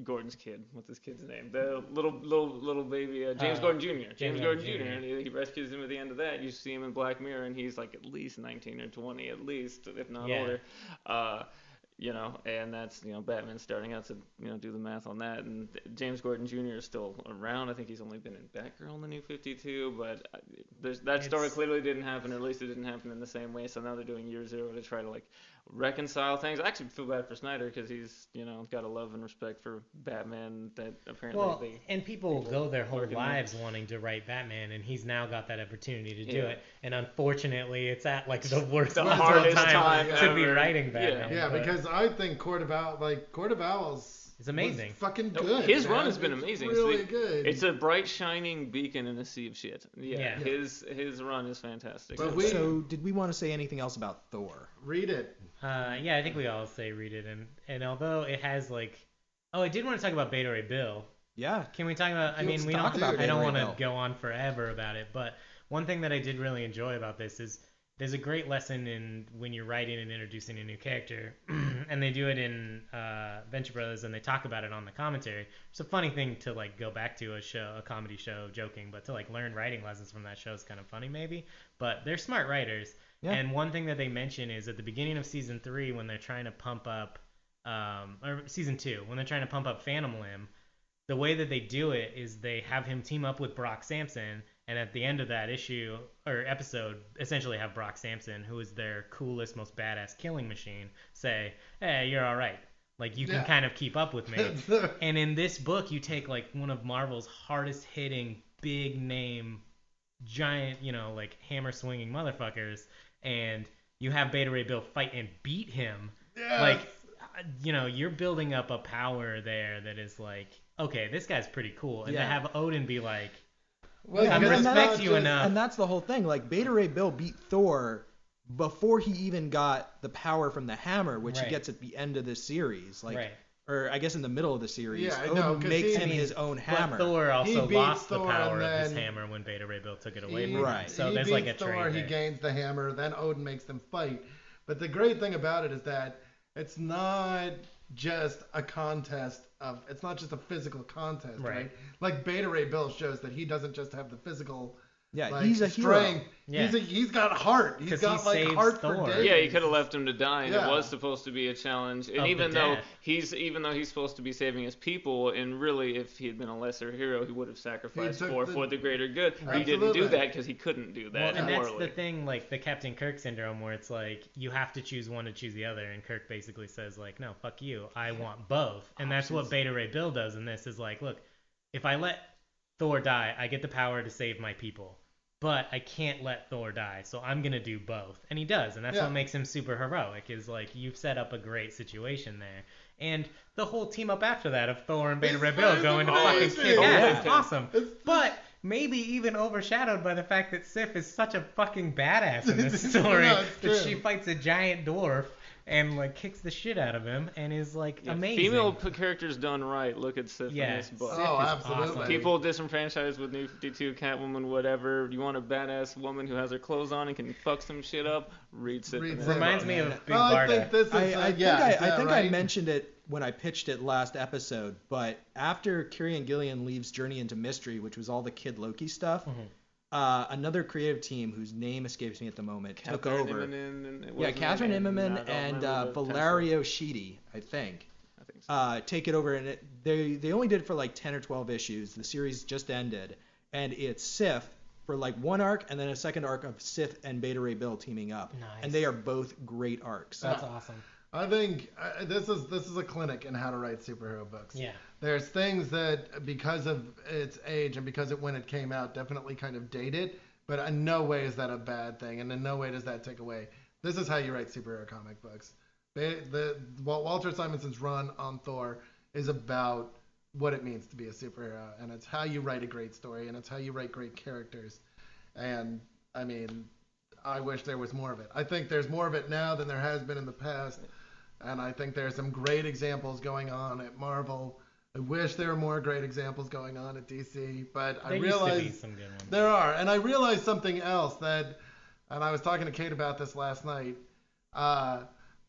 Gordon's kid. What's his kid's name? The little baby, James Gordon Jr. James Gordon Jr. And he rescues him at the end of that. You see him in Black Mirror, and he's like at least 19 or 20, at least, if not older. And that's Batman starting out to do the math on that. And James Gordon Jr. is still around. I think he's only been in Batgirl in the New 52, but that story clearly didn't happen, or at least it didn't happen in the same way. So now they're doing Year Zero to try to like reconcile things. I actually feel bad for Snyder because he's got a love and respect for Batman that apparently and people go their whole lives wanting to write Batman, and he's now got that opportunity to do it, and unfortunately it's at like the worst hardest time to be writing Batman. Because I think Court of Owls it's amazing. Fucking good. His run has been amazing. Really good. It's a bright shining beacon in a sea of shit. His run is fantastic. So did we want to say anything else about Thor? Read it. I think we all say read it, and although it has like, I did want to talk about Beta Ray Bill. Yeah. Can we talk about? I mean, we don't. I don't want to go on forever about it, but one thing that I did really enjoy about this is there's a great lesson in when you're writing and introducing a new character, and they do it in Venture Brothers, and they talk about it on the commentary. It's a funny thing to like go back to a comedy show, joking, but to like learn writing lessons from that show is kind of funny maybe. But they're smart writers. Yeah. And one thing that they mention is at the beginning of season 3 when they're trying to pump up, or season 2 when they're trying to pump up Phantom Limb, the way that they do it is they have him team up with Brock Sampson, and at the end of that issue or episode, essentially have Brock Sampson, who is their coolest, most badass killing machine, say, "Hey, you're all right. Like you can kind of keep up with me." And in this book, you take like one of Marvel's hardest hitting, big name, giant, like hammer swinging motherfuckers, and you have Beta Ray Bill fight and beat him. Yes. Like, you're building up a power there that is like, okay, this guy's pretty cool. And to have Odin be like, I respect you enough. And that's the whole thing. Like, Beta Ray Bill beat Thor before he even got the power from the hammer, which he gets at the end of the series. Like, or I guess in the middle of the series. Odin makes him his own hammer. But Thor also lost the power of his hammer when Beta Ray Bill took it away from him. So there's like a trade there. He gains the hammer, then Odin makes them fight. But the great thing about it is that it's not just a contest of. It's not just a physical contest, right? Like Beta Ray Bill shows that he doesn't just have the physical. Yeah, like, he's a strength. hero. Yeah. He's got heart. He's got he like heart Thor. for days. Yeah, he could have left him to die, and Yeah. it was supposed to be a challenge. And Of even the though death. he's supposed to be saving his people, and really, if he had been a lesser hero, he would have sacrificed for the greater good. But he didn't do that because he couldn't do that Well, and that's morally. the thing, like the Captain Kirk syndrome, where it's like you have to choose one to choose the other, and Kirk basically says like, no, fuck you, I want both, and that's what Beta Ray Bill does in this. Is like, look, if I let Thor die, I get the power to save my people. But I can't let Thor die, so I'm going to do both. And he does, and that's what makes him super heroic, is like, you've set up a great situation there. And the whole team up after that of Thor and Beta Ray Bill going to fucking kick ass. It's awesome. But maybe even overshadowed by the fact that Sif is such a fucking badass in this story that she fights a giant dwarf and like kicks the shit out of him and is like amazing. Female characters done right. Look at Sif in this book. Oh, absolutely. Awesome. People disenfranchised with New 52, Catwoman, whatever. You want a badass woman who has her clothes on and can fuck some shit up? Read Sif. Reminds me of Big I Barda. think this is. I think right? I mentioned it when I pitched it last episode, but after Kieran Gillian leaves Journey into Mystery, which was all the Kid Loki stuff, another creative team whose name escapes me at the moment took over. Catherine Immonen and Valerio Sheedy, I think. Take it over, and they only did it for like 10 or 12 issues. The series just ended, and it's Sif for like one arc, and then a second arc of Sif and Beta Ray Bill teaming up, and they are both great arcs. That's awesome. I think this is a clinic in how to write superhero books. Yeah. There's things that, because of its age and because of when it came out, definitely kind of dated, but in no way is that a bad thing, and in no way does that take away. This is how you write superhero comic books. Walter Simonson's run on Thor is about what it means to be a superhero, and it's how you write a great story, and it's how you write great characters. And, I mean, I wish there was more of it. I think there's more of it now than there has been in the past. And I think there's some great examples going on at Marvel. I wish there were more great examples going on at DC, but I realize used to be some good ones. there are. And I realized something else and I was talking to Kate about this last night.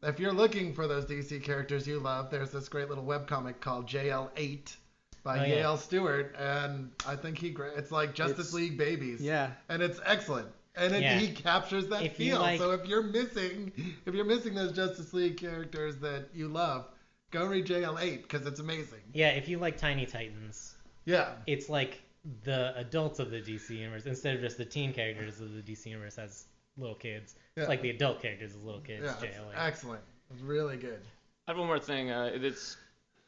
If you're looking for those DC characters you love, there's this great little webcomic called JL8 by Yale Stewart, and I think it's like Justice League Babies. Yeah. And it's excellent. And he captures that feel. So if you're missing those Justice League characters that you love, go read JL8 because it's amazing. Yeah, if you like Tiny Titans. Yeah. It's like the adults of the DC universe instead of just the teen characters of the DC universe as little kids. It's like the adult characters as little kids. Yeah, JL8. excellent. It's really good. I have one more thing. It's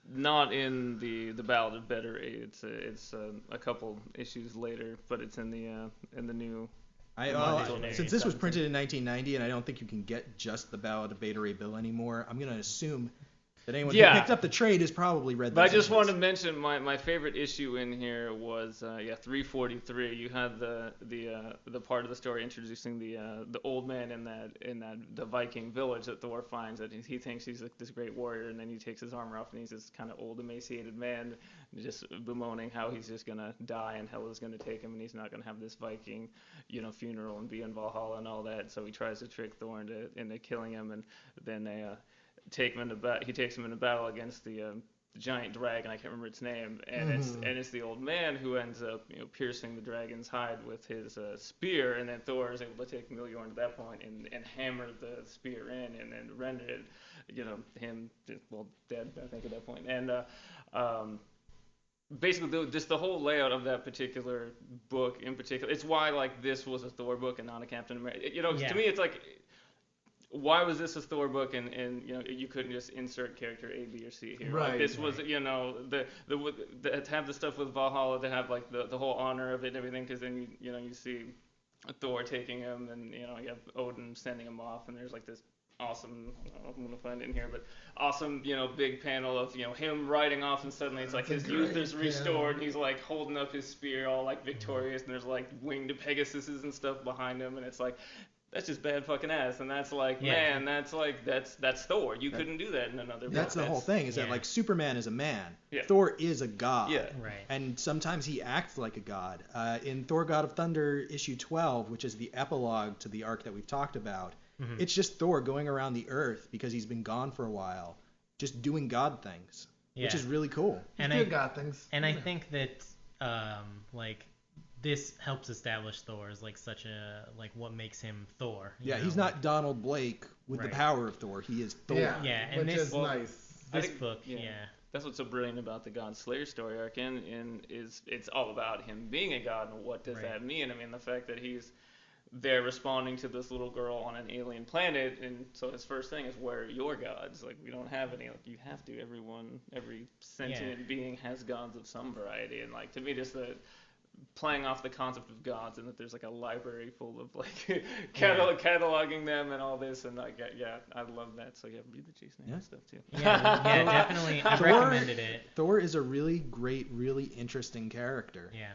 not in the Ballad of Better Aid. It's a couple issues later, but it's in the new. Since this was printed in 1990, and I don't think you can get just the Ballad of Beta Ray Bill anymore, I'm going to assume that anyone who picked up the trade has probably read this. But I just wanted to mention my favorite issue in here was 343. You had the part of the story introducing the old man in that the Viking village that Thor finds, that he thinks he's like this great warrior, and then he takes his armor off and he's this kind of old emaciated man just bemoaning how he's just gonna die and hell is gonna take him and he's not gonna have this Viking funeral and be in Valhalla and all that. So he tries to trick Thor into killing him, and then they take him into he takes him into battle against the giant dragon. I can't remember its name, and it's the old man who ends up piercing the dragon's hide with his spear, and then Thor is able to take Mjolnir at that point and hammer the spear in and then render it him dead, I think, at that point. And basically just the whole layout of that particular book in particular, it's why like this was a Thor book and not a Captain America. To me it's like, why was this a Thor book and you couldn't just insert character A, B, or C here? Right. Like this was to have the stuff with Valhalla, to have like the whole honor of it and everything, because then you see Thor taking him, and you have Odin sending him off, and there's like this awesome, I'm gonna find it in here, but awesome, big panel of him riding off, and suddenly it's like his youth is restored, and he's like holding up his spear all like victorious, and there's like winged Pegasuses and stuff behind him, and it's like, that's just bad fucking ass, and that's like, man, that's Thor. You couldn't do that in another book. That's the whole thing, is that like Superman is a man, Yeah. Thor is a god, Right. and sometimes he acts like a god. In Thor: God of Thunder issue 12, which is the epilogue to the arc that we've talked about, it's just Thor going around the Earth because he's been gone for a while, just doing God things, which Yeah. is really cool. And He's doing God things. And I think that like this helps establish Thor as like such a like what makes him Thor. you Yeah, know, he's like- not Donald Blake with the Right. power of Thor. He is Thor. Yeah, Yeah, and which this- is Well, nice. I this think- book. yeah. Yeah. That's what's so brilliant about the God Slayer story arc, and is it's all about him being a god, and what does Right. that mean? I mean, the fact that he's there responding to this little girl on an alien planet, and so his first thing is, where are your gods? Like, we don't have any. Like, you have to. Every sentient being has gods of some variety, and like, to me, just the playing off the concept of gods, and that there's like a library full of like cataloging them and all this, and like, yeah, I love that. So yeah, read the Jason Aaron stuff too. Yeah, definitely. I've recommended it. Thor is a really great, really interesting character Yeah.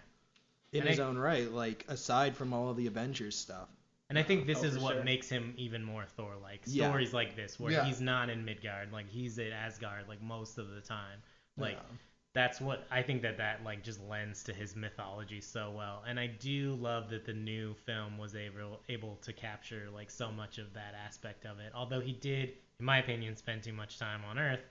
in And his own right, like aside from all of the Avengers stuff. And I think this is for what sure. makes him even more Thor-like. Yeah. Stories like this, where Yeah. he's not in Midgard, like he's at Asgard, like most of the time. Like Yeah. that's what I think that like just lends to his mythology so well. And I do love that the new film was able to capture like so much of that aspect of it. Although he did, in my opinion, spend too much time on Earth,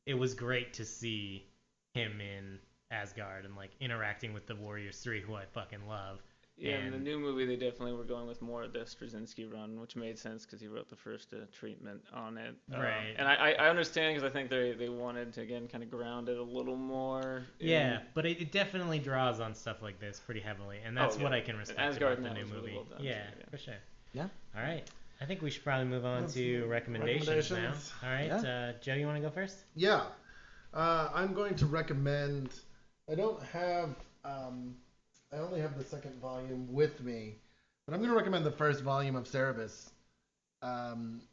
it was great to see him in Asgard and like interacting with the Warriors 3, who I fucking love. Yeah, in And- the new movie, they definitely were going with more of the Straczynski run, which made sense because he wrote the first treatment on it. Right. And I understand, because I think they wanted to, again, kind of ground it a little more. Yeah, but it definitely draws on stuff like this pretty heavily, and that's what I can respect Asgard about the now new is really movie. well done, yeah, yeah. for sure. Yeah. All right. I think we should probably move on Let's to do recommendations now. recommendations. All right. Yeah. Joe, you want to go first? Yeah. I'm going to recommend. I don't have. I only have the second volume with me, but I'm going to recommend the first volume of Cerebus.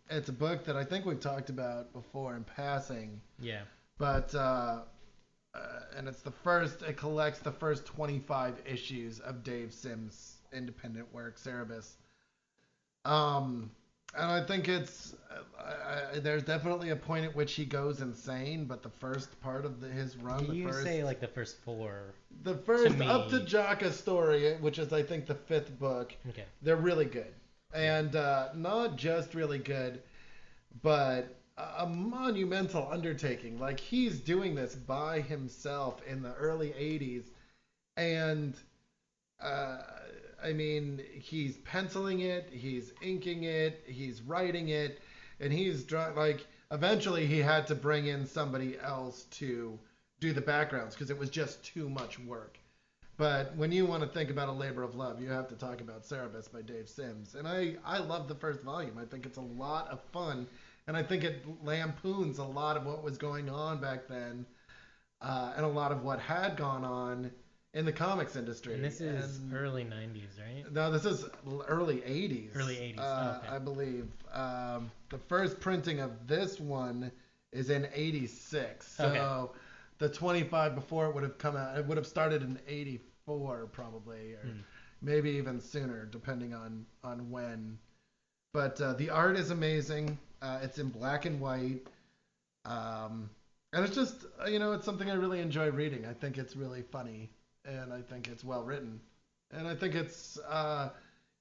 It's a book that I think we've talked about before in passing, Yeah. but and it's the first. It collects the first 25 issues of Dave Sims' independent work, Cerebus. And I think it's there's definitely a point at which he goes insane, but the first part of his run, Say like the first four. the first me- Up to Jaka story, which is I think the fifth book, Okay. they're really good, and not just really good, but a monumental undertaking. Like, he's doing this by himself in the early '80s, and I mean, he's penciling it, he's inking it, he's writing it, and he's like, eventually he had to bring in somebody else to do the backgrounds because it was just too much work. But when you want to think about a labor of love, you have to talk about Cerebus by Dave Sims. And I love the first volume. I think it's a lot of fun, and I think it lampoons a lot of what was going on back then, and a lot of what had gone on in the comics industry. And this is early 90s, right? No, this is early 80s. Early 80s, okay. I believe. The first printing of this one is in 86. So Okay. the 25 before it would have come out, it would have started in 84 probably, or maybe even sooner, depending on when. But the art is amazing. It's in black and white. And it's just, it's something I really enjoy reading. I think it's really funny. And I think it's well written. And I think it's,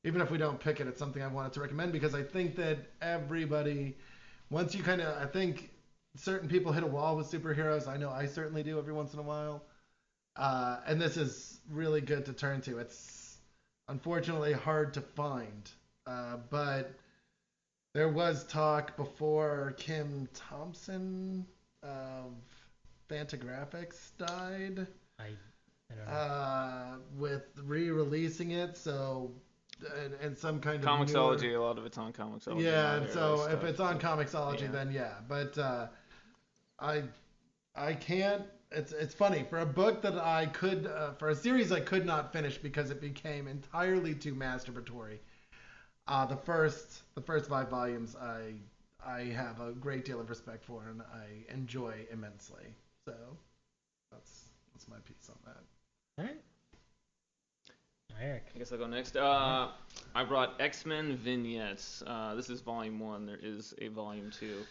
even if we don't pick it, it's something I wanted to recommend because I think that everybody, once you I think certain people hit a wall with superheroes. I know I certainly do every once in a while. And this is really good to turn to. It's unfortunately hard to find. But there was talk before Kim Thompson of Fantagraphics died. I don't know. With re-releasing it, so and some kind of Comixology, a lot of it's on Comixology. yeah, and so if stuff. it's on Comixology, Yeah. then yeah. But I can't. It's funny for a book that I could for a series I could not finish because it became entirely too masturbatory. The first 5 volumes I have a great deal of respect for and I enjoy immensely. So that's my piece on that. All right. Eric. I guess I'll go next. I brought X-Men Vignettes. This is volume 1. There is a volume 2.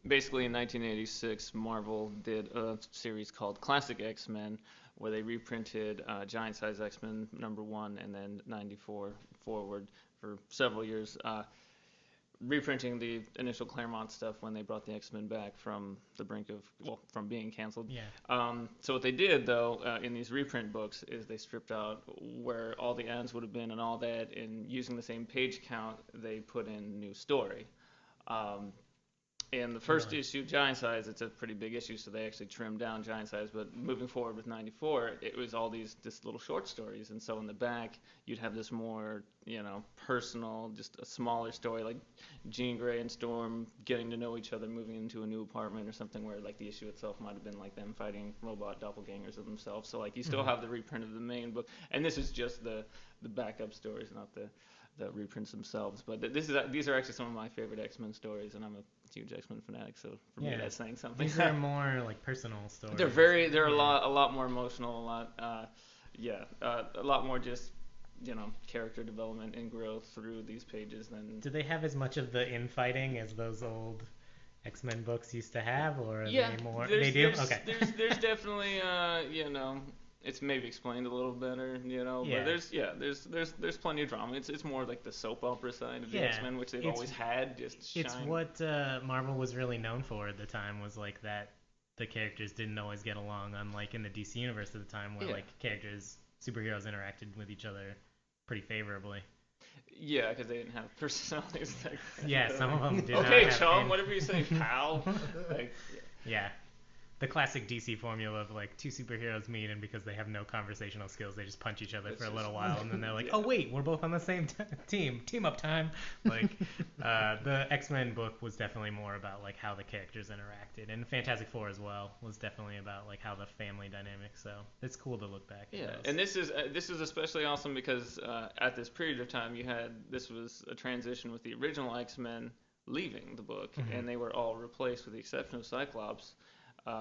Basically, in 1986, Marvel did a series called Classic X-Men, where they reprinted Giant Size X-Men #1 and then 94 forward for several years. reprinting the initial Claremont stuff when they brought the X-Men back from the brink of, from being canceled. Yeah. So what they did, though, in these reprint books is they stripped out where all the ends would have been and all that, and using the same page count, they put in new story. In the first issue, Giant Size, it's a pretty big issue, so they actually trimmed down Giant Size. But moving forward with 94, it was all just little short stories. And so in the back, you'd have this more, personal, just a smaller story, like Jean Grey and Storm getting to know each other, moving into a new apartment or something, where like the issue itself might have been like them fighting robot doppelgangers of themselves. So like you still have the reprint of the main book, and this is just the backup stories, not the reprints themselves. But these are actually some of my favorite X-Men stories, and I'm a huge X-Men fanatic, so for me that's saying something. These are more like personal stories. They're a lot more emotional, a lot more just character development and growth through these pages than. Do they have as much of the infighting as those old X-Men books used to have, or are they more? They do. Okay. There's definitely it's maybe explained a little better, but there's plenty of drama. It's more like the soap opera side of the X-Men, which they've always had. It's what Marvel was really known for at the time, was like that the characters didn't always get along, unlike in the DC universe at the time, where like superheroes interacted with each other pretty favorably. Yeah, because they didn't have personalities. Some of them did. Okay, chum, whatever you say, pal. Yeah. The classic DC formula of like two superheroes meet, and because they have no conversational skills, they just punch each other for a little while, and then they're like, oh wait, we're both on the same team up time. Like the X-Men book was definitely more about like how the characters interacted, and Fantastic Four as well was definitely about like how the family dynamic. So it's cool to look back. Yeah, and this is especially awesome because at this period of time this was a transition with the original X-Men leaving the book, and they were all replaced with the exception of Cyclops.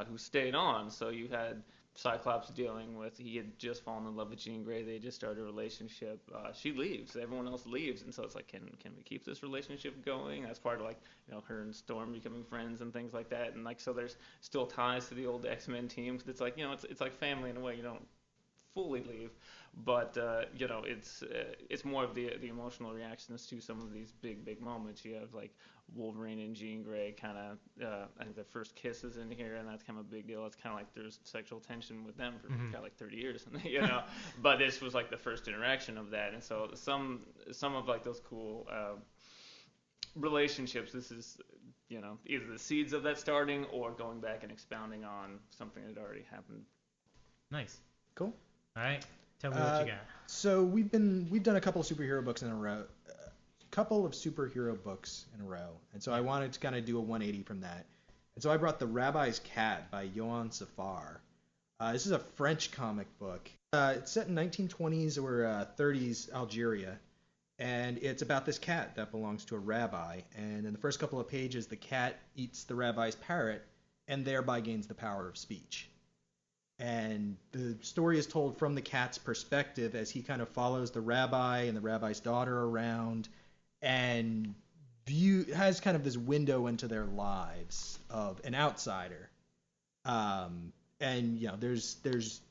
Who stayed on. So you had Cyclops dealing with, he had just fallen in love with Jean Grey. They just started a relationship. She leaves. Everyone else leaves. And so it's like, can we keep this relationship going? That's part of like, her and Storm becoming friends and things like that. And like, so there's still ties to the old X-Men team. Cause it's like, it's like family in a way. You don't fully leave, but it's more of the emotional reactions to some of these big moments. You have like Wolverine and Jean Grey kind of I think their first kiss is in here, and that's kind of a big deal. It's kind of like there's sexual tension with them for kind of like 30 years, but this was like the first interaction of that. And so some of like those cool relationships, this is either the seeds of that starting or going back and expounding on something that had already happened. Nice. Cool. All right, tell me what you got. So we've done a couple of superhero books in a row, and so I wanted to kind of do a 180 from that. And so I brought The Rabbi's Cat by Yohann Safar. This is a French comic book. It's set in 1920s or 30s Algeria, and it's about this cat that belongs to a rabbi. And in the first couple of pages, the cat eats the rabbi's parrot and thereby gains the power of speech. And the story is told from the cat's perspective as he kind of follows the rabbi and the rabbi's daughter around and has kind of this window into their lives of an outsider. And there's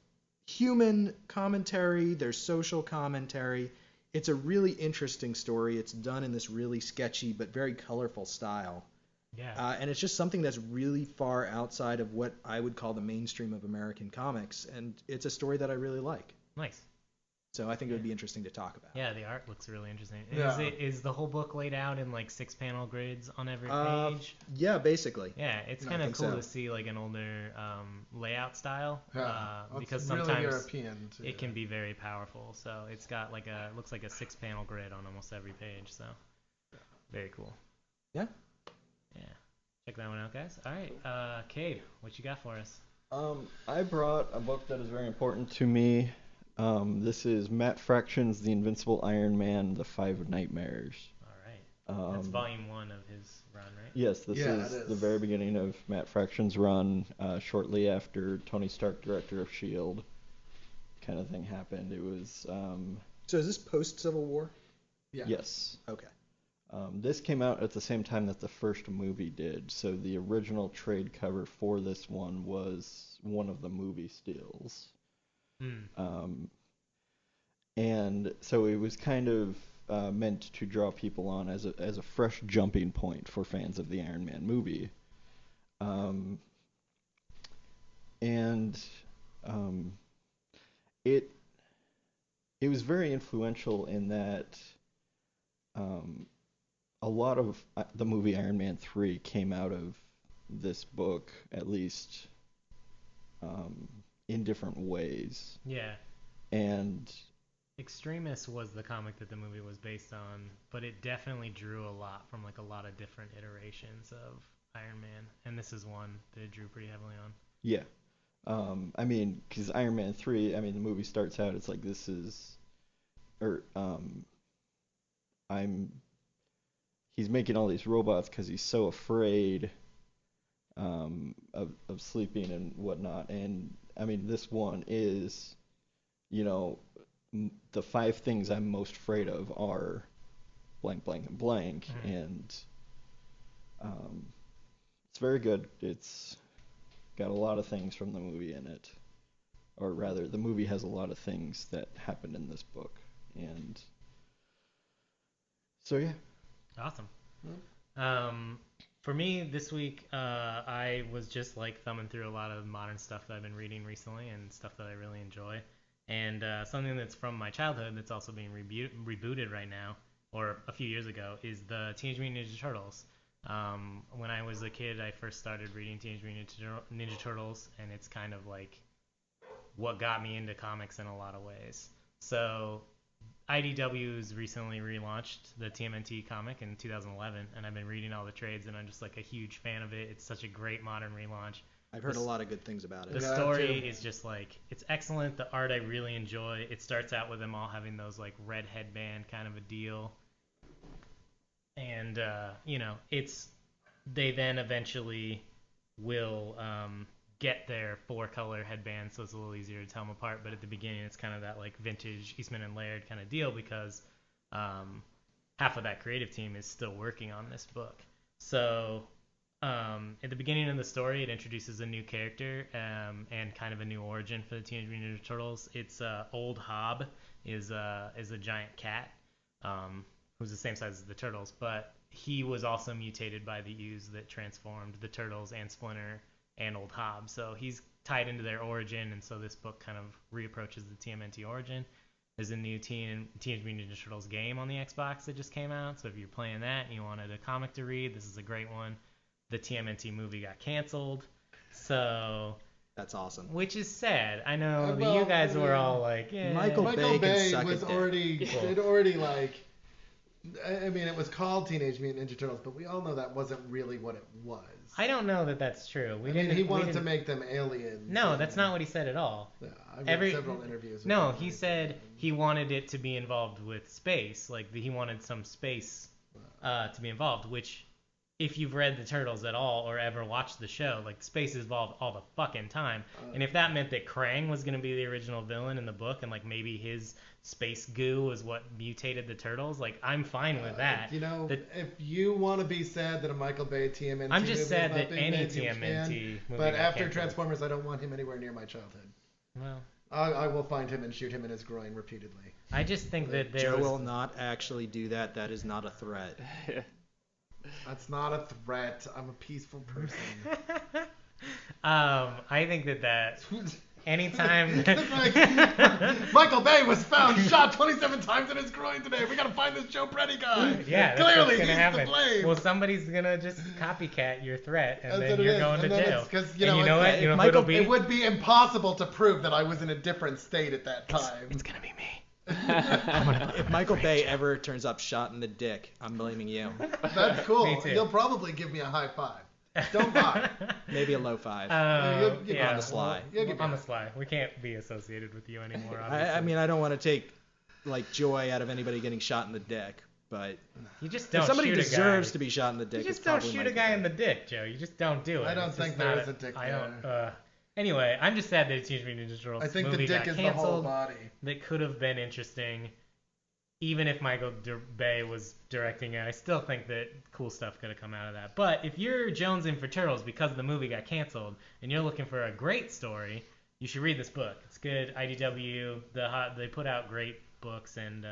human commentary, there's social commentary. It's a really interesting story. It's done in this really sketchy but very colorful style. Yeah. And it's just something that's really far outside of what I would call the mainstream of American comics, and it's a story that I really like. Nice. So I think it would be interesting to talk about. Yeah, the art looks really interesting. Yeah. Is the whole book laid out in like 6-panel grids on every page? Yeah, basically. Yeah, it's kind of cool to see like an older layout style because sometimes really European too. It can be very powerful. So it's got like looks like a 6-panel grid on almost every page. So very cool. Yeah. Yeah. Check that one out, guys. All right, Cade, what you got for us? I brought a book that is very important to me. This is Matt Fraction's The Invincible Iron Man, The Five Nightmares. All right. That's volume 1 of his run, right? Yes, this is the very beginning of Matt Fraction's run, shortly after Tony Stark, director of S.H.I.E.L.D. kind of thing happened. It was... So is this post-Civil War? Yeah. Yes. Okay. This came out at the same time that the first movie did, so the original trade cover for this one was one of the movie stills. And so it was kind of meant to draw people on as a fresh jumping point for fans of the Iron Man movie. It was very influential in that a lot of the movie Iron Man 3 came out of this book, at least in different ways. Yeah. And Extremis was the comic that the movie was based on, but it definitely drew a lot from like a lot of different iterations of Iron Man, and this is one that it drew pretty heavily on. Yeah. I mean, because Iron Man 3, I mean, the movie starts out, it's like he's making all these robots because he's so afraid of sleeping and whatnot. And I mean, this one is, the 5 things I'm most afraid of are blank, blank, and blank. Mm-hmm. And it's very good. It's got a lot of things from the movie in it. Or rather, the movie has a lot of things that happened in this book. And so, yeah. Awesome. For me, this week, I was just like thumbing through a lot of modern stuff that I've been reading recently and stuff that I really enjoy. And something that's from my childhood that's also being rebooted right now, or a few years ago, is the Teenage Mutant Ninja Turtles. When I was a kid, I first started reading Teenage Mutant Ninja Turtles, and it's kind of like what got me into comics in a lot of ways. So IDW's recently relaunched the TMNT comic in 2011, and I've been reading all the trades, and I'm just like a huge fan of it. It's such a great modern relaunch. I've heard a lot of good things about it. The story is just like, it's excellent. The art I really enjoy. It starts out with them all having those like red headband kind of a deal. And, they then eventually will get their 4-color headbands, so it's a little easier to tell them apart. But at the beginning, it's kind of that like vintage Eastman and Laird kind of deal because half of that creative team is still working on this book. So at the beginning of the story, it introduces a new character and kind of a new origin for the Teenage Mutant Ninja Turtles. It's Old Hob is a giant cat who's the same size as the Turtles, but he was also mutated by the ooze that transformed the Turtles and Splinter and Old Hob. So he's tied into their origin, and so this book kind of reapproaches the TMNT origin. There's a new Teenage Mutant Ninja Turtles game on the Xbox that just came out, so if you're playing that and you wanted a comic to read, this is a great one. The TMNT movie got canceled, so... That's awesome. Which is sad. I know that you guys were all like, yeah. Michael Bay was already I mean, it was called Teenage Mutant Ninja Turtles, but we all know that wasn't really what it was. I don't know that that's true. He wanted to make them aliens. No, that's not what he said at all. Yeah, I read several interviews. No, he said he wanted it to be involved with space. Like, he wanted some space to be involved, which, if you've read the Turtles at all or ever watched the show, like, space is involved all the fucking time. And if that meant that Krang was going to be the original villain in the book and, like, maybe his space goo was what mutated the Turtles, like, I'm fine with that. If you want to be sad that a Michael Bay TMNT I'm just sad that any TMNT movie but after Transformers, I don't want him anywhere near my childhood. Well, I will find him and shoot him in his groin repeatedly. I just think that Joe will not actually do that. That is not a threat. That's not a threat. I'm a peaceful person. I think that anytime Michael Bay was found shot 27 times in his groin today. We gotta find this Joe Preddy guy. Yeah, clearly he's happen. to blame. Well, somebody's gonna just copycat your threat, and then you're going to jail. It would be impossible to prove that I was in a different state at that time. It's gonna be me. If Michael Bay ever turns up shot in the dick, I'm blaming you. That's cool. Me too. You'll probably give me a high five. Don't buy. Maybe a low 5. On the sly. On the sly. We can't be associated with you anymore, I mean, I don't want to take joy out of anybody getting shot in the dick, but you just don't. If somebody shoot deserves to be shot in the dick, you just don't shoot a guy in the dick, Joe. You just don't do it. I don't think there is a dick there. Anyway, I'm just sad that Teenage Mutant Ninja Turtles I think movie the dick got is canceled. the whole body. That could have been interesting. Even if Michael Bay was directing it, I still think that cool stuff could have come out of that. But if you're jonesing for Turtles because the movie got canceled and you're looking for a great story, you should read this book. It's good. IDW, they put out great books, and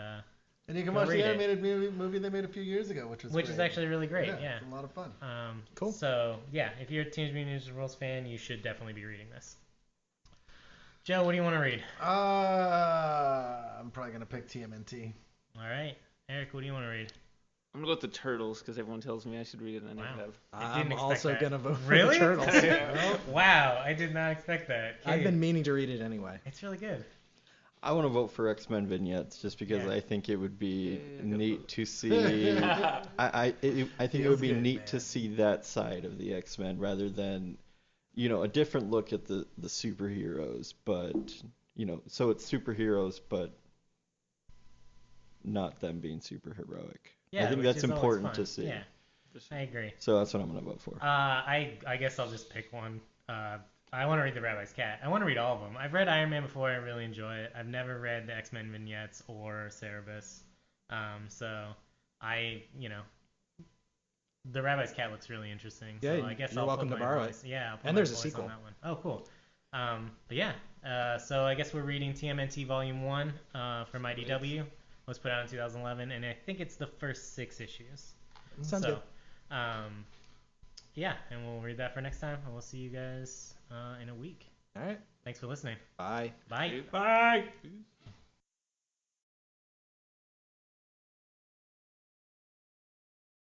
And you can Go watch the read it. animated movie they made a few years ago, which Which is great. actually really great. Yeah. It's a lot of fun. Cool. So, yeah, if you're a Teenage Mutant Ninja Turtles fan, you should definitely be reading this. Joe, what do you want to read? I'm probably gonna pick TMNT. All right. Eric, what do you want to read? I'm gonna go with the Turtles because everyone tells me I should read it and I never have. I'm also going to vote for Really? the Turtles. Wow, I did not expect that. I've been meaning to read it anyway. It's really good. I want to vote for X-Men vignettes just because I think it would be neat to see. I think it would be neat to see that side of the X-Men rather than, a different look at the superheroes. But so it's superheroes, but not them being super heroic. Yeah, I think that's important to see. Yeah, I agree. So that's what I'm gonna vote for. I guess I'll just pick one. I want to read The Rabbi's Cat. I want to read all of them. I've read Iron Man before. I really enjoy it. I've never read the X-Men vignettes or Cerebus. So The Rabbi's Cat looks really interesting. Yeah, so I guess you're I'll welcome put to my borrow voice. it. Yeah, I'll put And my there's a voice sequel. on that one. Oh, cool. But yeah, so I guess we're reading TMNT Volume 1 from IDW. It was put out in 2011, and I think it's the first 6 issues. Sounds good. Yeah, and we'll read that for next time, and we'll see you guys in a week. All right. Thanks for listening. Bye. Bye. Bye.